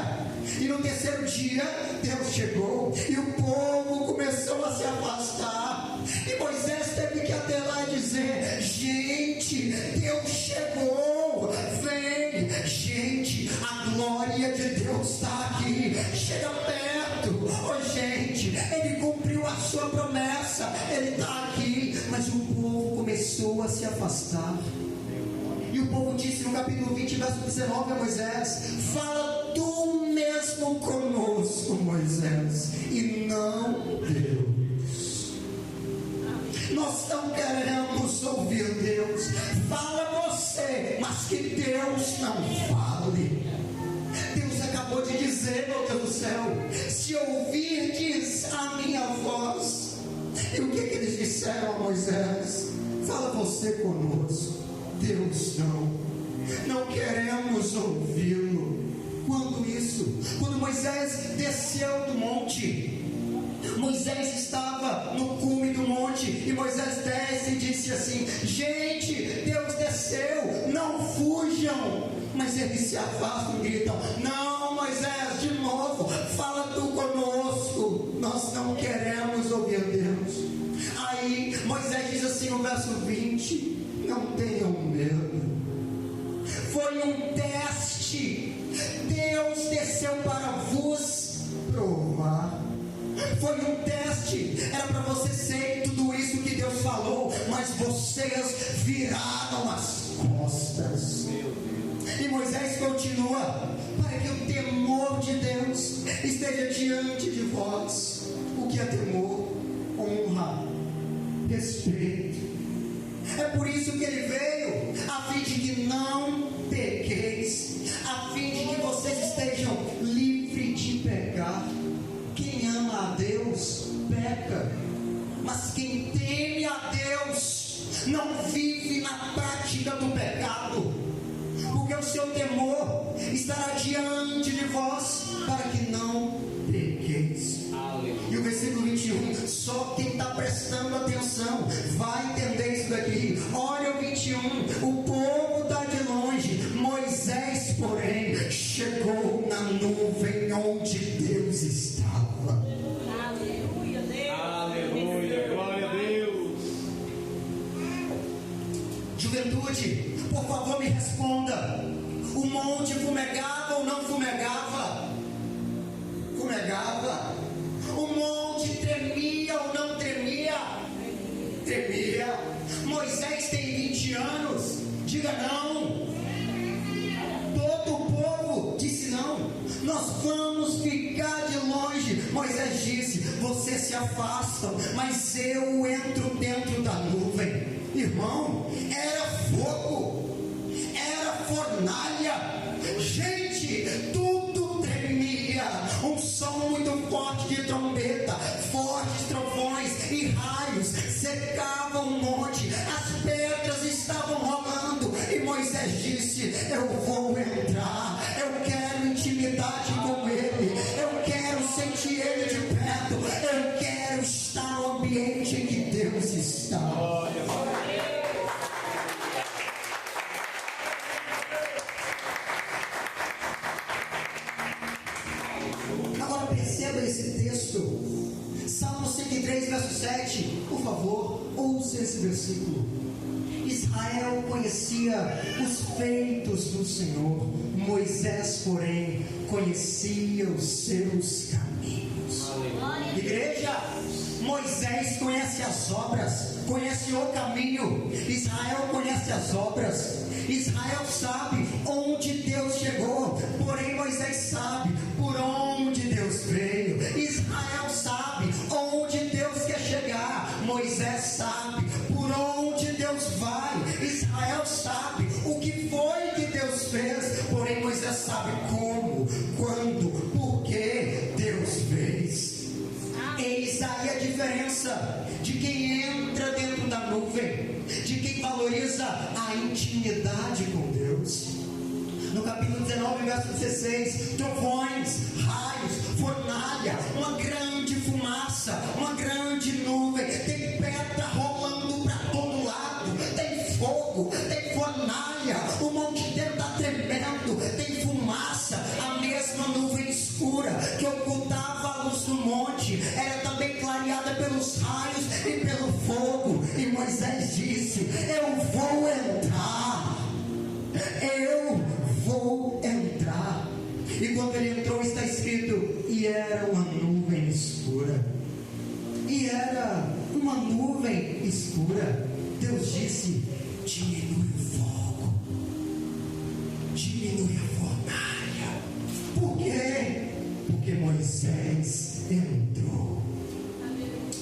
E no terceiro dia Deus chegou e o povo começou a se afastar. E Moisés teve que até lá e dizer: gente, Deus chegou, vem, gente, a glória de Deus está aqui, chega perto. Oh, gente, Ele cumpriu a sua promessa, Ele está aqui. Mas o povo começou a se afastar. E o povo disse no capítulo 20, verso 19 a Moisés: fala tu mesmo conosco, Moisés, e não Deus. Nós não queremos ouvir Deus. Fala você, mas que Deus não fale. Deus acabou de dizer, meu Deus do céu: se ouvirdes a minha voz. E o que eles disseram a Moisés? Fala você conosco. Deus não queremos ouvi-lo. Quando isso? Quando Moisés desceu do monte, Moisés estava no cume do monte, e Moisés desce e disse assim: gente, Deus desceu, não fujam. Mas eles se afastam e gritam: não, Moisés, de novo, fala tu conosco, nós não queremos ouvir Deus. Aí Moisés diz assim no verso 20: não tenham medo. Foi um teste. Deus desceu para vos provar. Foi um teste. Era para você ser tudo isso que Deus falou, mas você vocês viraram as costas. E Moisés continua: para que o temor de Deus esteja diante de vós. O que é temor? Honra, respeito. É por isso que ele veio, a fim de que não pequeis, a fim de que vocês estejam livres de pecar. Quem ama a Deus, peca, mas quem teme a Deus, não vive na prática do pecado, porque o seu temor estará diante de vós, para que não pequeis. E o versículo 21, só quem está prestando atenção vai entender isso daqui. Olha o 21, o povo está de longe, Moisés, porém, chegou na nuvem onde Deus estava. Aleluia, Deus. Aleluia, glória a Deus. Juventude, por favor me responda: o monte fumegava ou não fumegava? Fumegava. O monte tremia ou não tremia? Tremia. Moisés tem 20 anos, diga não. Todo o povo disse não, nós vamos ficar de longe. Moisés disse: vocês se afastam, mas eu entro dentro da nuvem. Irmão, era fogo, era fornalha, gente, tudo tremia. Um som muito forte de trombeta, fortes trovões e raios cercavam o monte, as pedras estavam rolando, e Moisés disse: eu vou entrar, eu quero intimidade com ele, eu quero sentir ele de perto, eu quero estar no ambiente em que Deus está. Agora perceba esse texto, Salmo 103, verso 7, por favor, ouça esse versículo. Israel conhecia os feitos do Senhor, Moisés, porém, conhecia os seus caminhos. Igreja, Moisés conhece as obras, conhece o caminho. Israel conhece as obras. Israel sabe onde Deus chegou, porém Moisés sabe por onde Deus veio. Israel sabe onde Deus quer chegar, Moisés sabe por onde Deus vai. Israel sabe o que foi que Deus fez, porém Moisés sabe como, quando, por que Deus fez. Eis aí a diferença de quem entra dentro da nuvem, de quem valoriza a intimidade com Deus. No capítulo 19, verso 16, trovões, raios, fornalha, uma grande fumaça, uma grande nuvem, tem pedra rolando para todo lado, tem fogo, tem fornalha, o monte inteiro está tremendo, tem fumaça, a mesma nuvem escura que ocultava a luz do monte, era também clareada pelos raios e pelo fogo. E Moisés disse: eu vou entrar, eu vou entrar. E quando ele entrou, está escrito: e era uma nuvem escura. E era uma nuvem escura. Deus disse: diminui o fogo, diminui a fornalha. Por quê? Porque Moisés entrou.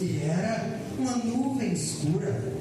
E era uma nuvem escura.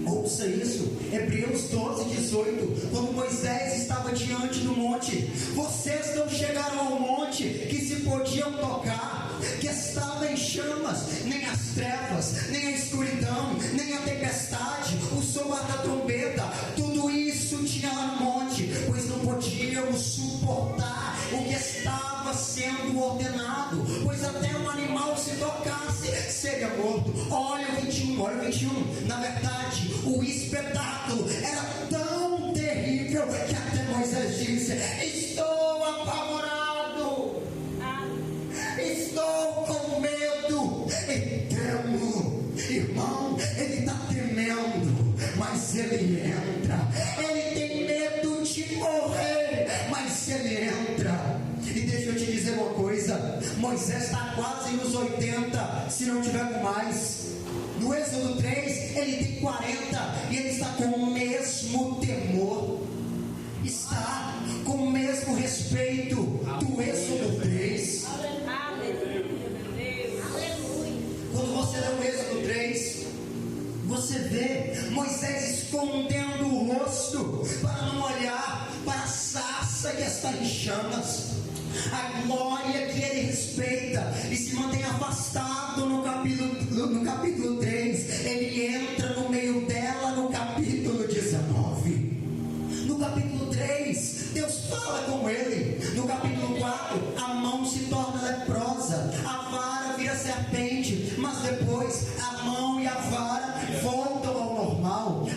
Ouça isso, Hebreus 12, 18. Quando Moisés estava diante do monte, vocês não chegaram ao monte que se podiam tocar, que estava em chamas, nem as trevas, nem a escuridão, nem a tempestade, o som da trombeta, tudo isso tinha lá no monte, pois não podíamos suportar o que estava sendo ordenado, pois até um animal se tocasse seria morto. Olha o 21, olha o 21. Na verdade, o espetáculo era tão terrível que até Moisés disse: estou apavorado, estou com medo e tremo. Irmão, ele está tremendo, mas ele entra. Ele tem medo de morrer, mas ele entra. E deixa eu te dizer uma coisa: Moisés está quase nos 80, se não tiver com mais. No Êxodo 3, ele tem 40 e ele está com o mesmo temor, está com o mesmo respeito do Êxodo 3. Quando você lê o Êxodo 3, você vê Moisés escondendo o rosto para não olhar para a sarça que está em chamas, a glória que ele respeita e se mantém afastado no capítulo 3. Ele entra no meio dela no capítulo 19. No capítulo 3, Deus fala com ele. No capítulo 4, a mão se torna leprosa, a vara vira serpente, mas depois a mão e a vara voltam ao normal.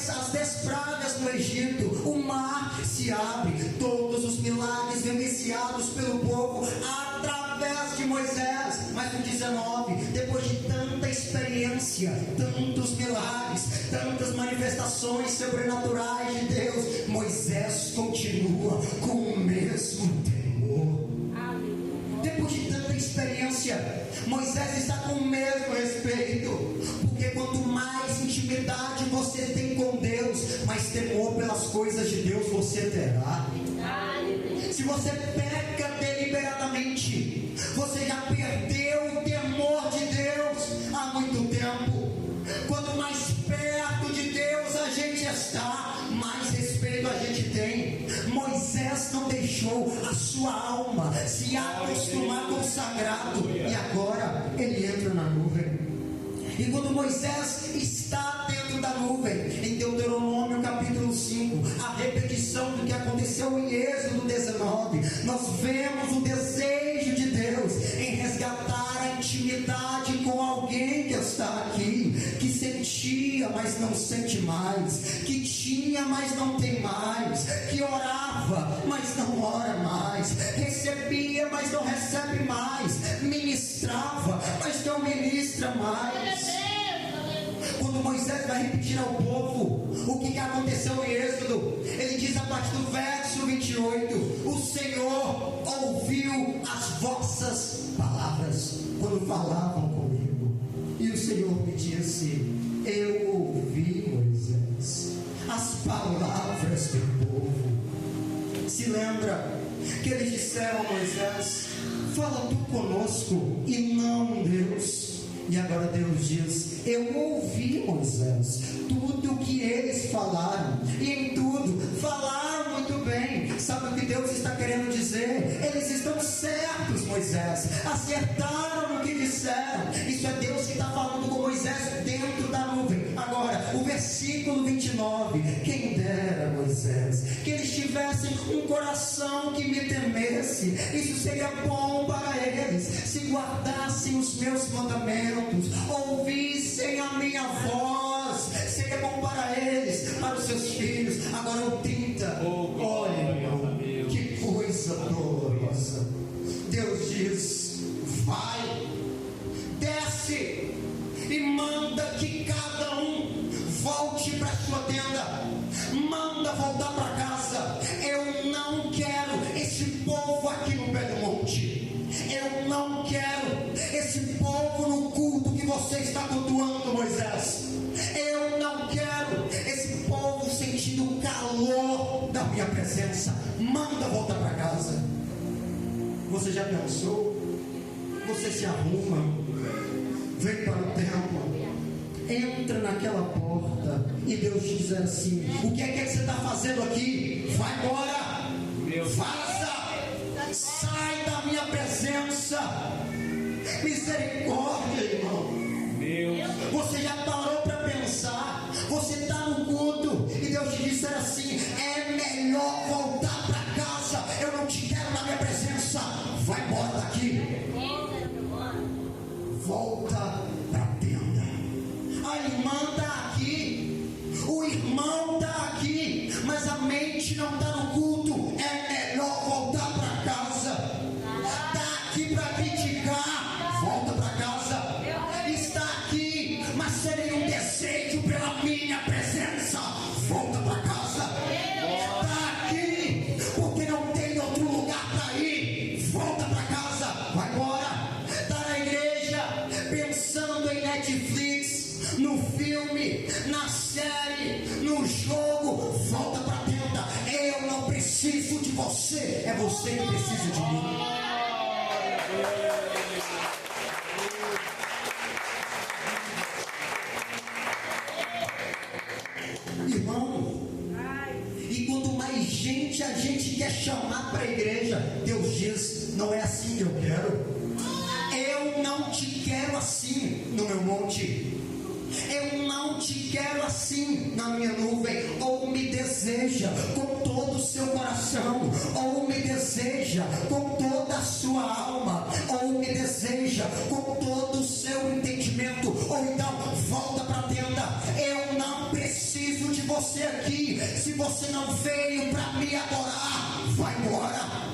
As 10 pragas no Egito, o mar se abre, todos os milagres vivenciados pelo povo através de Moisés. Mas no 19, depois de tanta experiência, tantos milagres, tantas manifestações sobrenaturais de Deus, Moisés continua com o mesmo temor. Depois de tanta experiência, Moisés está com o mesmo respeito, porque quanto mais intimidade você tem com Deus, mais temor pelas coisas de Deus você terá. Se você peca deliberadamente, você já perdeu o temor de Deus há muito tempo. Quanto mais perto de Deus a gente está, mais respeito a gente tem. Moisés não deixou a sua alma se acostumar com o sagrado, e agora ele entra na nuvem. E quando Moisés está dentro da nuvem, em Deuteronômio capítulo 5, a repetição do que aconteceu em Êxodo 19, nós vemos o desejo de Deus em resgatar a intimidade com alguém que está aqui, que sentia, mas não sente mais, que tinha, mas não tem mais, que orava, mas não ora mais, recebia, mas não recebe mais, ministrava, mas não ministra mais. Quando Moisés vai repetir ao povo o que aconteceu em Êxodo, ele diz a partir do verso 28: o Senhor ouviu as vossas palavras quando falavam comigo. E o Senhor me disse: eu ouvi, Moisés, as palavras do povo. Se lembra que eles disseram a Moisés: fala tu conosco e não Deus. E agora Deus diz: eu ouvi, Moisés, tudo o que eles falaram, e em tudo falaram muito bem. Sabe o que Deus está querendo dizer? Eles estão certos, Moisés, acertaram no que disseram. Isso é Deus que está falando com Moisés dentro da nuvem. Agora, o versículo 29, quem dera, Moisés, que eles tivessem um coração que me temesse. Isso seria bom para eles, se guardassem os meus mandamentos, ouvissem a minha voz, seria bom para eles, para os seus filhos. Agora o 30, olha, irmão, que coisa dolorosa. Deus diz: vai, desce e manda que cada um volte para sua tenda, manda voltar para casa. Eu não quero esse povo aqui no pé do monte, eu não quero esse povo no culto que você está cultuando, Moisés. Eu não quero esse povo sentindo o calor da minha presença. Manda voltar para casa. Você já pensou? Você se arruma, vem para o templo, entra naquela porta e Deus diz assim: o que é que você está fazendo aqui? Vai embora, vaza, sai da minha presença. Misericórdia, irmão. Você já parou para pensar? Você está no culto e Deus te disse assim: é melhor voltar para casa, eu não te quero na minha presença, vai embora daqui. Volta para a tenda. A irmã está aqui, o irmão está aqui, mas a mente não está no culto. É melhor voltar para casa. Está aqui para criticar, volta para casa. Está aqui, mas seria um desejo pela minha presença, volta para casa. Está aqui porque não tem outro lugar para ir, volta para casa, vai embora. Está na igreja pensando em Netflix, você, é você que precisa de mim. Irmão, e quanto mais gente a gente quer chamar para a igreja, Deus diz: não é assim que eu quero. Eu não te quero assim no meu monte. Eu não te quero assim na minha nuvem. Ou me deseja com todo o seu coração, ou me deseja com toda a sua alma, ou me deseja com todo o seu entendimento, ou então volta para a tenda. Eu não preciso de você aqui. Se você não veio para me adorar, vai embora.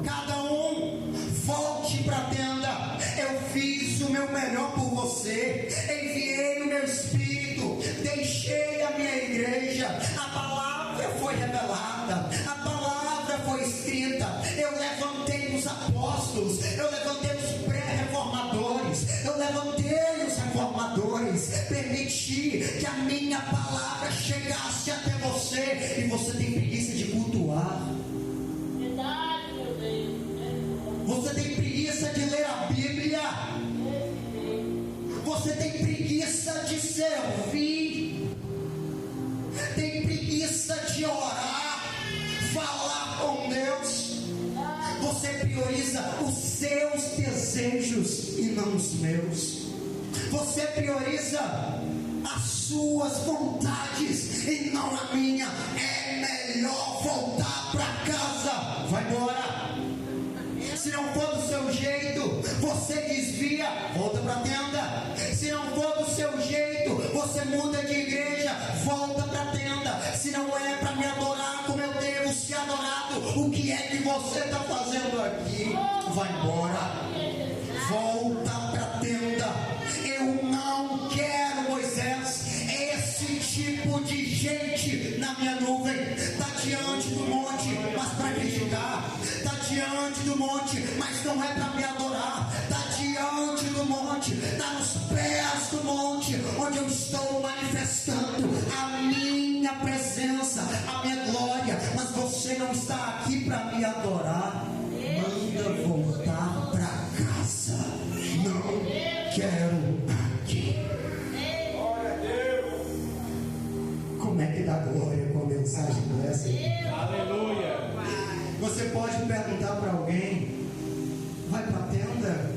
Cada um volte para a tenda. Eu fiz o meu melhor por você, enviei o meu Espírito, deixei a minha igreja, a palavra foi revelada, a palavra foi escrita. Eu levantei os apóstolos, eu levantei os pré-reformadores, eu levantei os reformadores, permiti que a minha palavra chegasse até você, e você tem preguiça de cultuar. Você tem preguiça de ler a Bíblia. Você tem preguiça de servir. Tem preguiça de orar, falar com Deus. Você prioriza os seus desejos e não os meus. Você prioriza as suas vontades e não a minha. É melhor voltar para casa. Vai embora. Se não for do seu jeito, você desvia, volta para a tenda. Se não for do seu jeito, você muda de igreja, volta para a tenda. Se não é para me adorar como eu devo ser adorado, o que é que você está fazendo aqui? Vai embora, volta para a tenda. Eu não quero, Moisés, esse tipo de gente na minha nuvem. Está diante do monte, mas para criticar. Está diante do monte, mas não é para me adorar. Está diante do monte, está nos pés do monte, onde eu estou manifestando a minha presença, a minha glória. Mas você não está aqui para me adorar. Manda voltar para casa. Não quero aqui. Como é que dá glória com a mensagem dessa? Aleluia. Você pode perguntar para alguém: vai para a tenda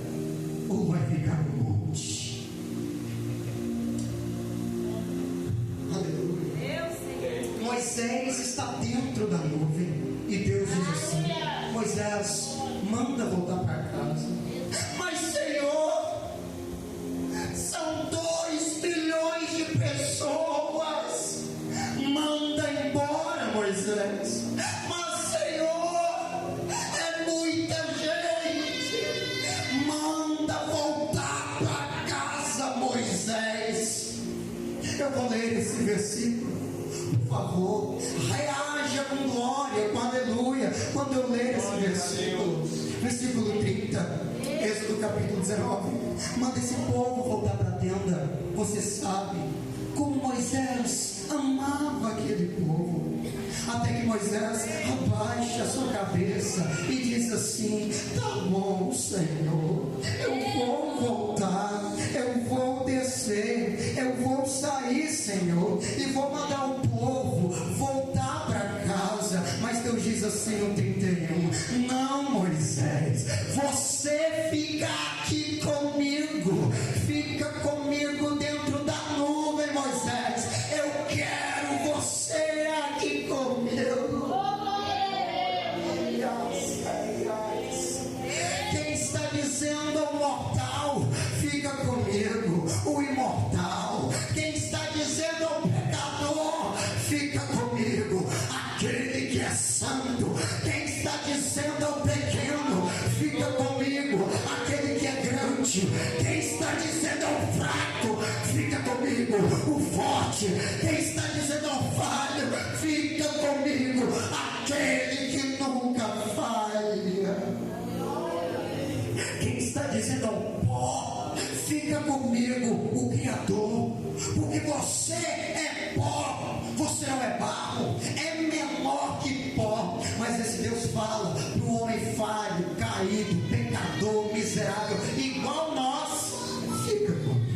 ou vai ficar no monte? Aleluia. Moisés está dentro da nuvem e Deus diz assim: Moisés, manda voltar para casa. Mas Senhor, são 2 bilhões de pessoas. Manda embora, Moisés. Mas Senhor, é muita gente. Manda voltar para casa, Moisés. Eu vou ler esse versículo. Por favor, reaja com glória, com aleluia, quando eu ler esse versículo. Versículo 30, Êxodo capítulo 19. Manda esse povo voltar para a tenda. Você sabe como Moisés amava aquele povo, até que Moisés abaixa a sua cabeça e diz assim: tá bom, Senhor, eu vou voltar, eu vou descer, eu vou sair, Senhor, e vou mandar o povo voltar para casa. Mas Deus diz assim no 31: não, Moisés, você fica aqui comigo, fica comigo dentro da nuvem, Moisés. Eu quero você aqui comigo. Quem está dizendo ao mortal: fica comigo, o imortal. Quem está dizendo ao pecador: fica comigo, aquele que é santo. Quem está dizendo ao pequeno: fica comigo, aquele que é grande. Quem está dizendo ao fraco: fica comigo, o forte. Quem está dizendo ao falho: fica comigo, aquele que nunca falha. Quem está dizendo ao pó: fica comigo, o Criador. Porque você é pó, você não é barro, é menor que pó, mas caído, pecador, miserável, igual nós, fica comigo.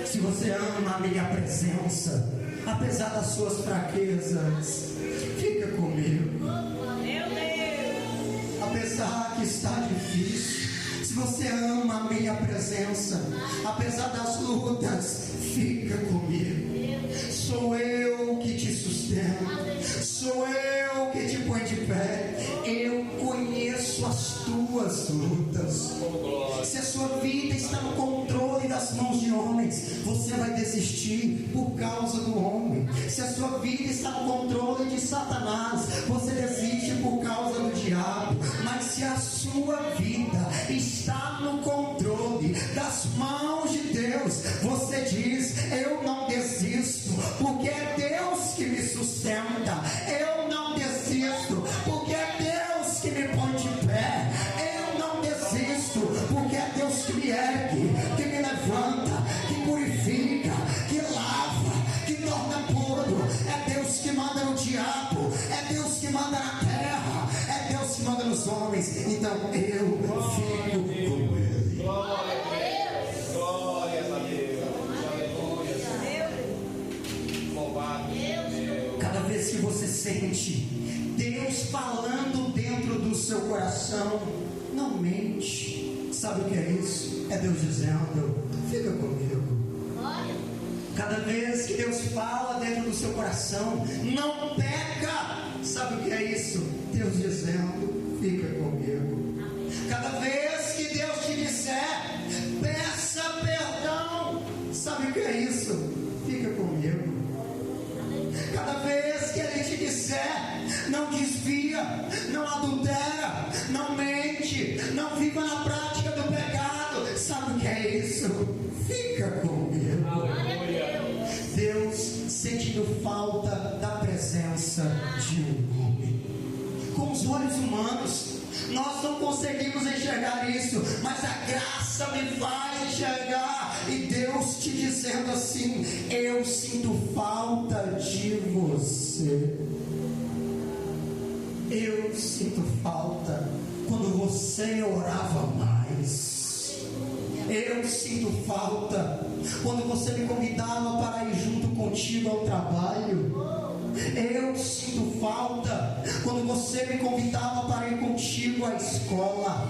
Se você ama a minha presença, apesar das suas fraquezas, fica comigo. Meu Deus. Apesar que está difícil, se você ama a minha presença, apesar das lutas, fica comigo. Sou eu que te sustento, sou eu que te põe de pé. Eu conheço as tuas lutas. Se a sua vida está no controle das mãos de homens, você vai desistir por causa do homem. Se a sua vida está no controle de Satanás, você desiste por causa do diabo. Mas se a sua vida está no controle das mãos de Deus, você diz: eu não desisto, porque é Deus que me sustenta. Eu não desisto, porque é Deus que me põe de pé. Eu não desisto, porque é Deus que me ergue, que me levanta, que purifica, que lava, que torna puro. É Deus que manda no diabo, é Deus que manda na terra, é Deus que manda nos homens. Então eu fico com Ele. Glória a Deus. Glória a Deus. Aleluia. Louvado seja Deus. Cada vez que você sente Deus falando dentro do seu coração, não mente. Sabe o que é isso? É Deus dizendo: fica comigo. Cada vez que Deus fala dentro do seu coração, não peca. Sabe o que é isso? Deus dizendo: fica comigo. Cada vez que Deus te disser: peça perdão. Sabe o que é isso? Fica comigo. Cada vez que Ele te disser: não desvia, não adultera, não mente, não viva na prática do pecado. Sabe o que é isso? Fica comigo. Deus sentindo falta da presença de um homem. Com os olhos humanos, nós não conseguimos enxergar isso, mas a graça me faz enxergar. E Deus te dizendo assim: eu sinto falta de você. Eu sinto falta quando você orava mais. Eu sinto falta quando você me convidava para ir junto contigo ao trabalho. Eu sinto falta quando você me convidava para ir contigo à escola.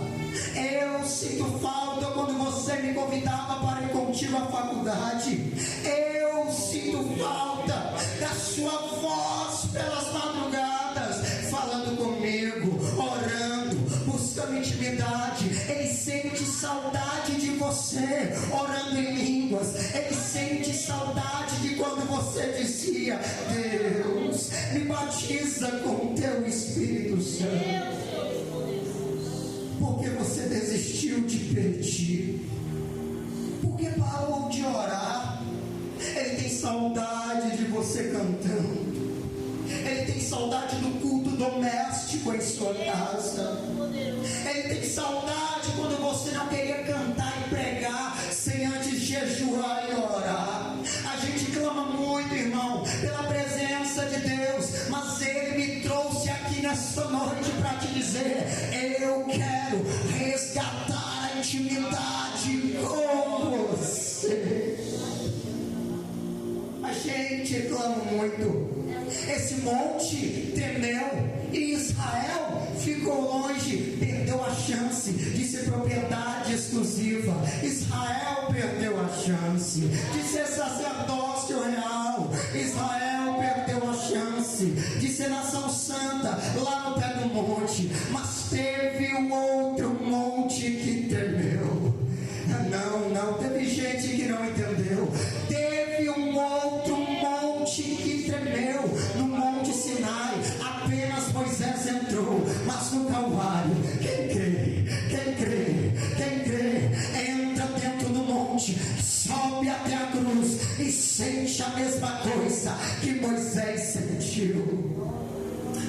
Eu sinto falta quando você me convidava para ir contigo à faculdade. Eu sinto falta da sua voz pelas madrugadas, falando comigo, orando, buscando intimidade. Ele sente saudade de você, orando em línguas. Ele sente saudade de quando você dizia: Deus, me batiza com teu Espírito Santo. Porque você desistiu de pedir, porque parou de orar. Ele tem saudade de você cantando. Ele tem saudade do culto doméstico em sua casa. Ele tem saudade quando você não queria cantar e pregar sem antes jejuar e orar. A gente clama muito, irmão, pela presença de Deus, mas Ele me trouxe aqui nesta noite para te dizer: eu quero resgatar a intimidade com você. A gente clama muito. Esse monte temeu e Israel ficou longe, perdeu a chance de ser propriedade exclusiva. Israel perdeu a chance de ser sacerdócio real. Israel perdeu a chance de ser nação santa lá no pé do monte. Mas teve um outro monte que temeu. Não, teve gente que não entendeu. Teve um outro monte que tremeu. No Monte Sinai, apenas Moisés entrou, mas no Calvário, quem crê, entra dentro do monte, sobe até a cruz e sente a mesma coisa que Moisés sentiu.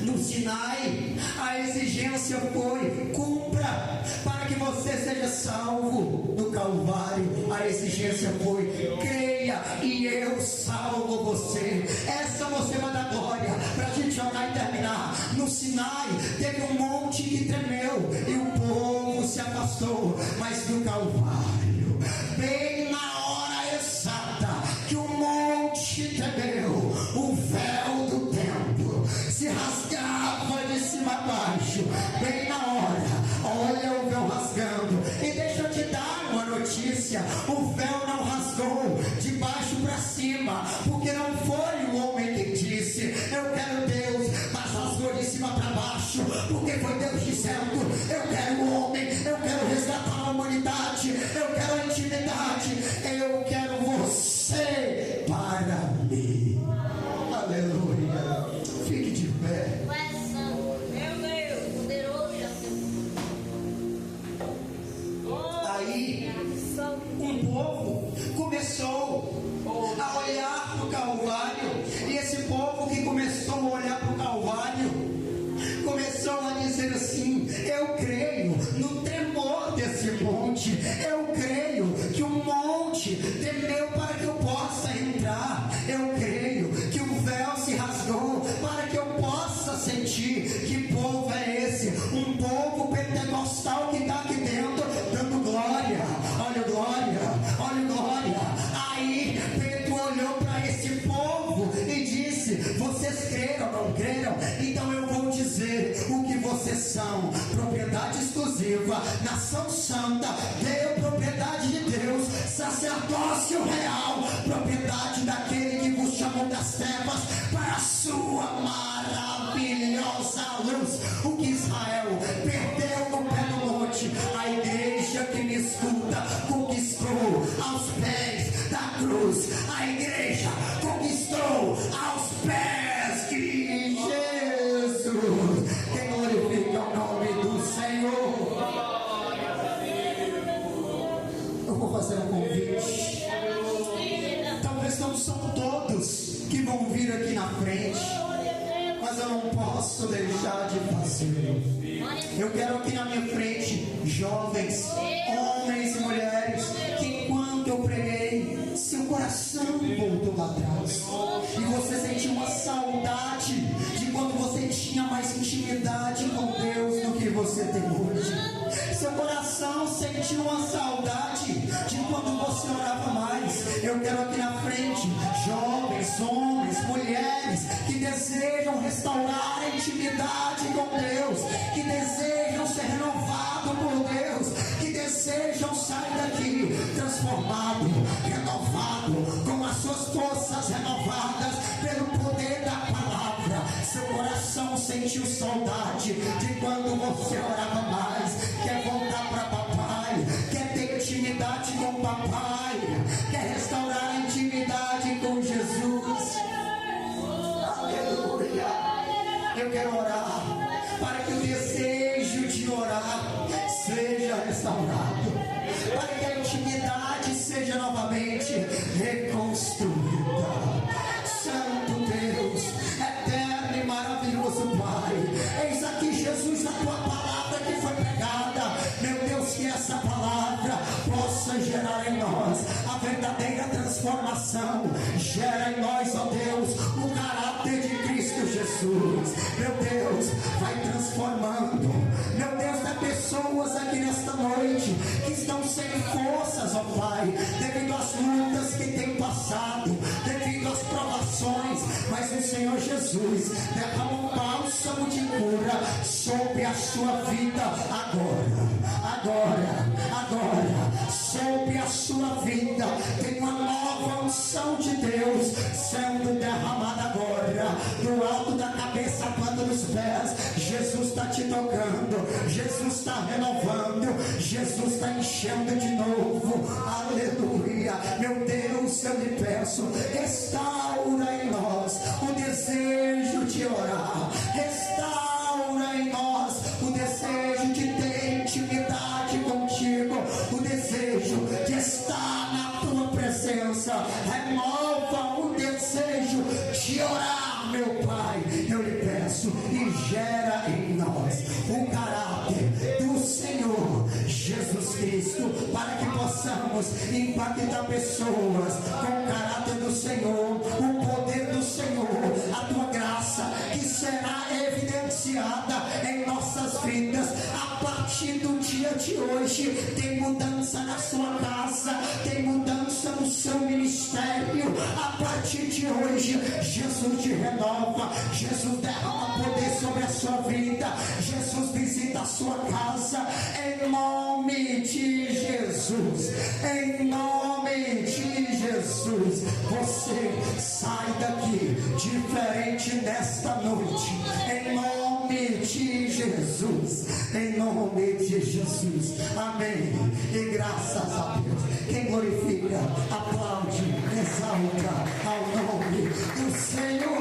No Sinai, a exigência foi: cumpra para que você seja salvo. No Calvário, a exigência foi: creia e eu salvo você. Essa você vai dar glória para a gente orar e terminar. No Sinai, teve um monte monte que tremeu e o povo se afastou, mas do Calvário, bem na hora exata que o monte tremeu, o véu do templo se rasgava de cima a baixo, bem na hora, olha o véu rasgando. E deixa eu te dar uma notícia: o véu não rasgou de baixo para cima, porque não foi o homem que disse eu quero Deus, mas rasgou de cima para baixo, porque foi Deus dizendo eu quero o homem, eu quero resgatar a humanidade, eu quero a intimidade, eu quero você para mim. Aleluia. Fique de pé. Meu Deus. Aí um povo começou a olhar para o Calvário, e esse povo que começou a olhar para o Calvário começou a dizer assim: eu creio no tremor desse monte, eu creio que o monte tremeu para que eu possa entrar, eu creio que o véu se rasgou para que eu possa sentir. Que povo é esse? Um povo pentecostal que está aqui dentro dando glória. Olha glória, olha glória. Aí Pedro olhou para esse povo e disse: vocês creram, não creram? Então eu vou dizer o que vocês são: propriedade exclusiva, nação santa, propriedade de Deus, sacerdócio real, propriedade daquele que vos chamou das trevas para a sua maravilhosa luz. O que Israel perdeu no pé do monte, a igreja que me escuta conquistou aos pés da cruz. A igreja conquistou aos pés de Jesus. Quem glorifica o nome do Senhor? Eu vou fazer um convite. Talvez não são todos que vão vir aqui na frente, mas eu não posso deixar de fazer. Eu quero aqui na minha frente jovens, homens e mulheres, que enquanto eu preguei, seu coração voltou lá atrás e você sentiu uma saudade de quando você tinha mais intimidade com Deus do que você tem hoje. Seu coração sentiu uma saudade de quando você orava mais. Eu quero aqui na frente jovens, homens, mulheres que desejam restaurar a intimidade com Deus, que desejam ser renovados por Deus, que desejam sair daqui transformado, renovado, com as suas forças renovadas pelo poder da palavra. Seu coração sentiu saudade de quando você orava mais, quer voltar para papai, quer ter intimidade com papai, quer restaurar a intimidade com Jesus. Aleluia. Eu quero orar para que o desejo de orar seja restaurado, para que a intimidade seja novamente reconstruída. Santo Deus, eterno e maravilhoso Pai, eis aqui Jesus, a tua palavra que foi pregada. Meu Deus, que essa palavra possa gerar em nós a verdadeira transformação. Gera em nós, ó Deus, o caráter de Cristo Jesus. Meu Deus, vai transformando. Meu Deus, há pessoas aqui nesta noite que estão sem forças, ó Pai, devido às lutas que têm passado, devido às provações, mas o Senhor Jesus derrama um bálsamo de cura sobre a sua vida agora, sobre a sua vida. Tem uma nova unção de Deus sendo derramada agora, do alto da cabeça à planta dos pés. Jesus está te tocando, Jesus está renovando, Jesus está enchendo de novo. Aleluia. Meu Deus, eu lhe peço, restaura em nós o desejo de orar, restaura em nós o desejo de ter intimidade contigo, o desejo de estar na tua presença. Renova o desejo de orar, meu Pai, eu lhe peço, e gera em nós o caráter do Senhor Jesus Cristo, para que possamos impactar pessoas com o caráter do Senhor, o poder do Senhor, a tua graça que será evidenciada em nossas vidas. hoje. Tem mudança na sua casa, tem mudança no seu ministério. A partir de hoje, Jesus te renova, Jesus derrama poder sobre a sua vida, Jesus visita a sua casa, em nome de Jesus, em nome de Jesus. Você sai daqui diferente nesta noite, em nome de Jesus, em nome de Jesus, amém, e graças a Deus. Quem glorifica, aplaude, exalta ao nome do Senhor.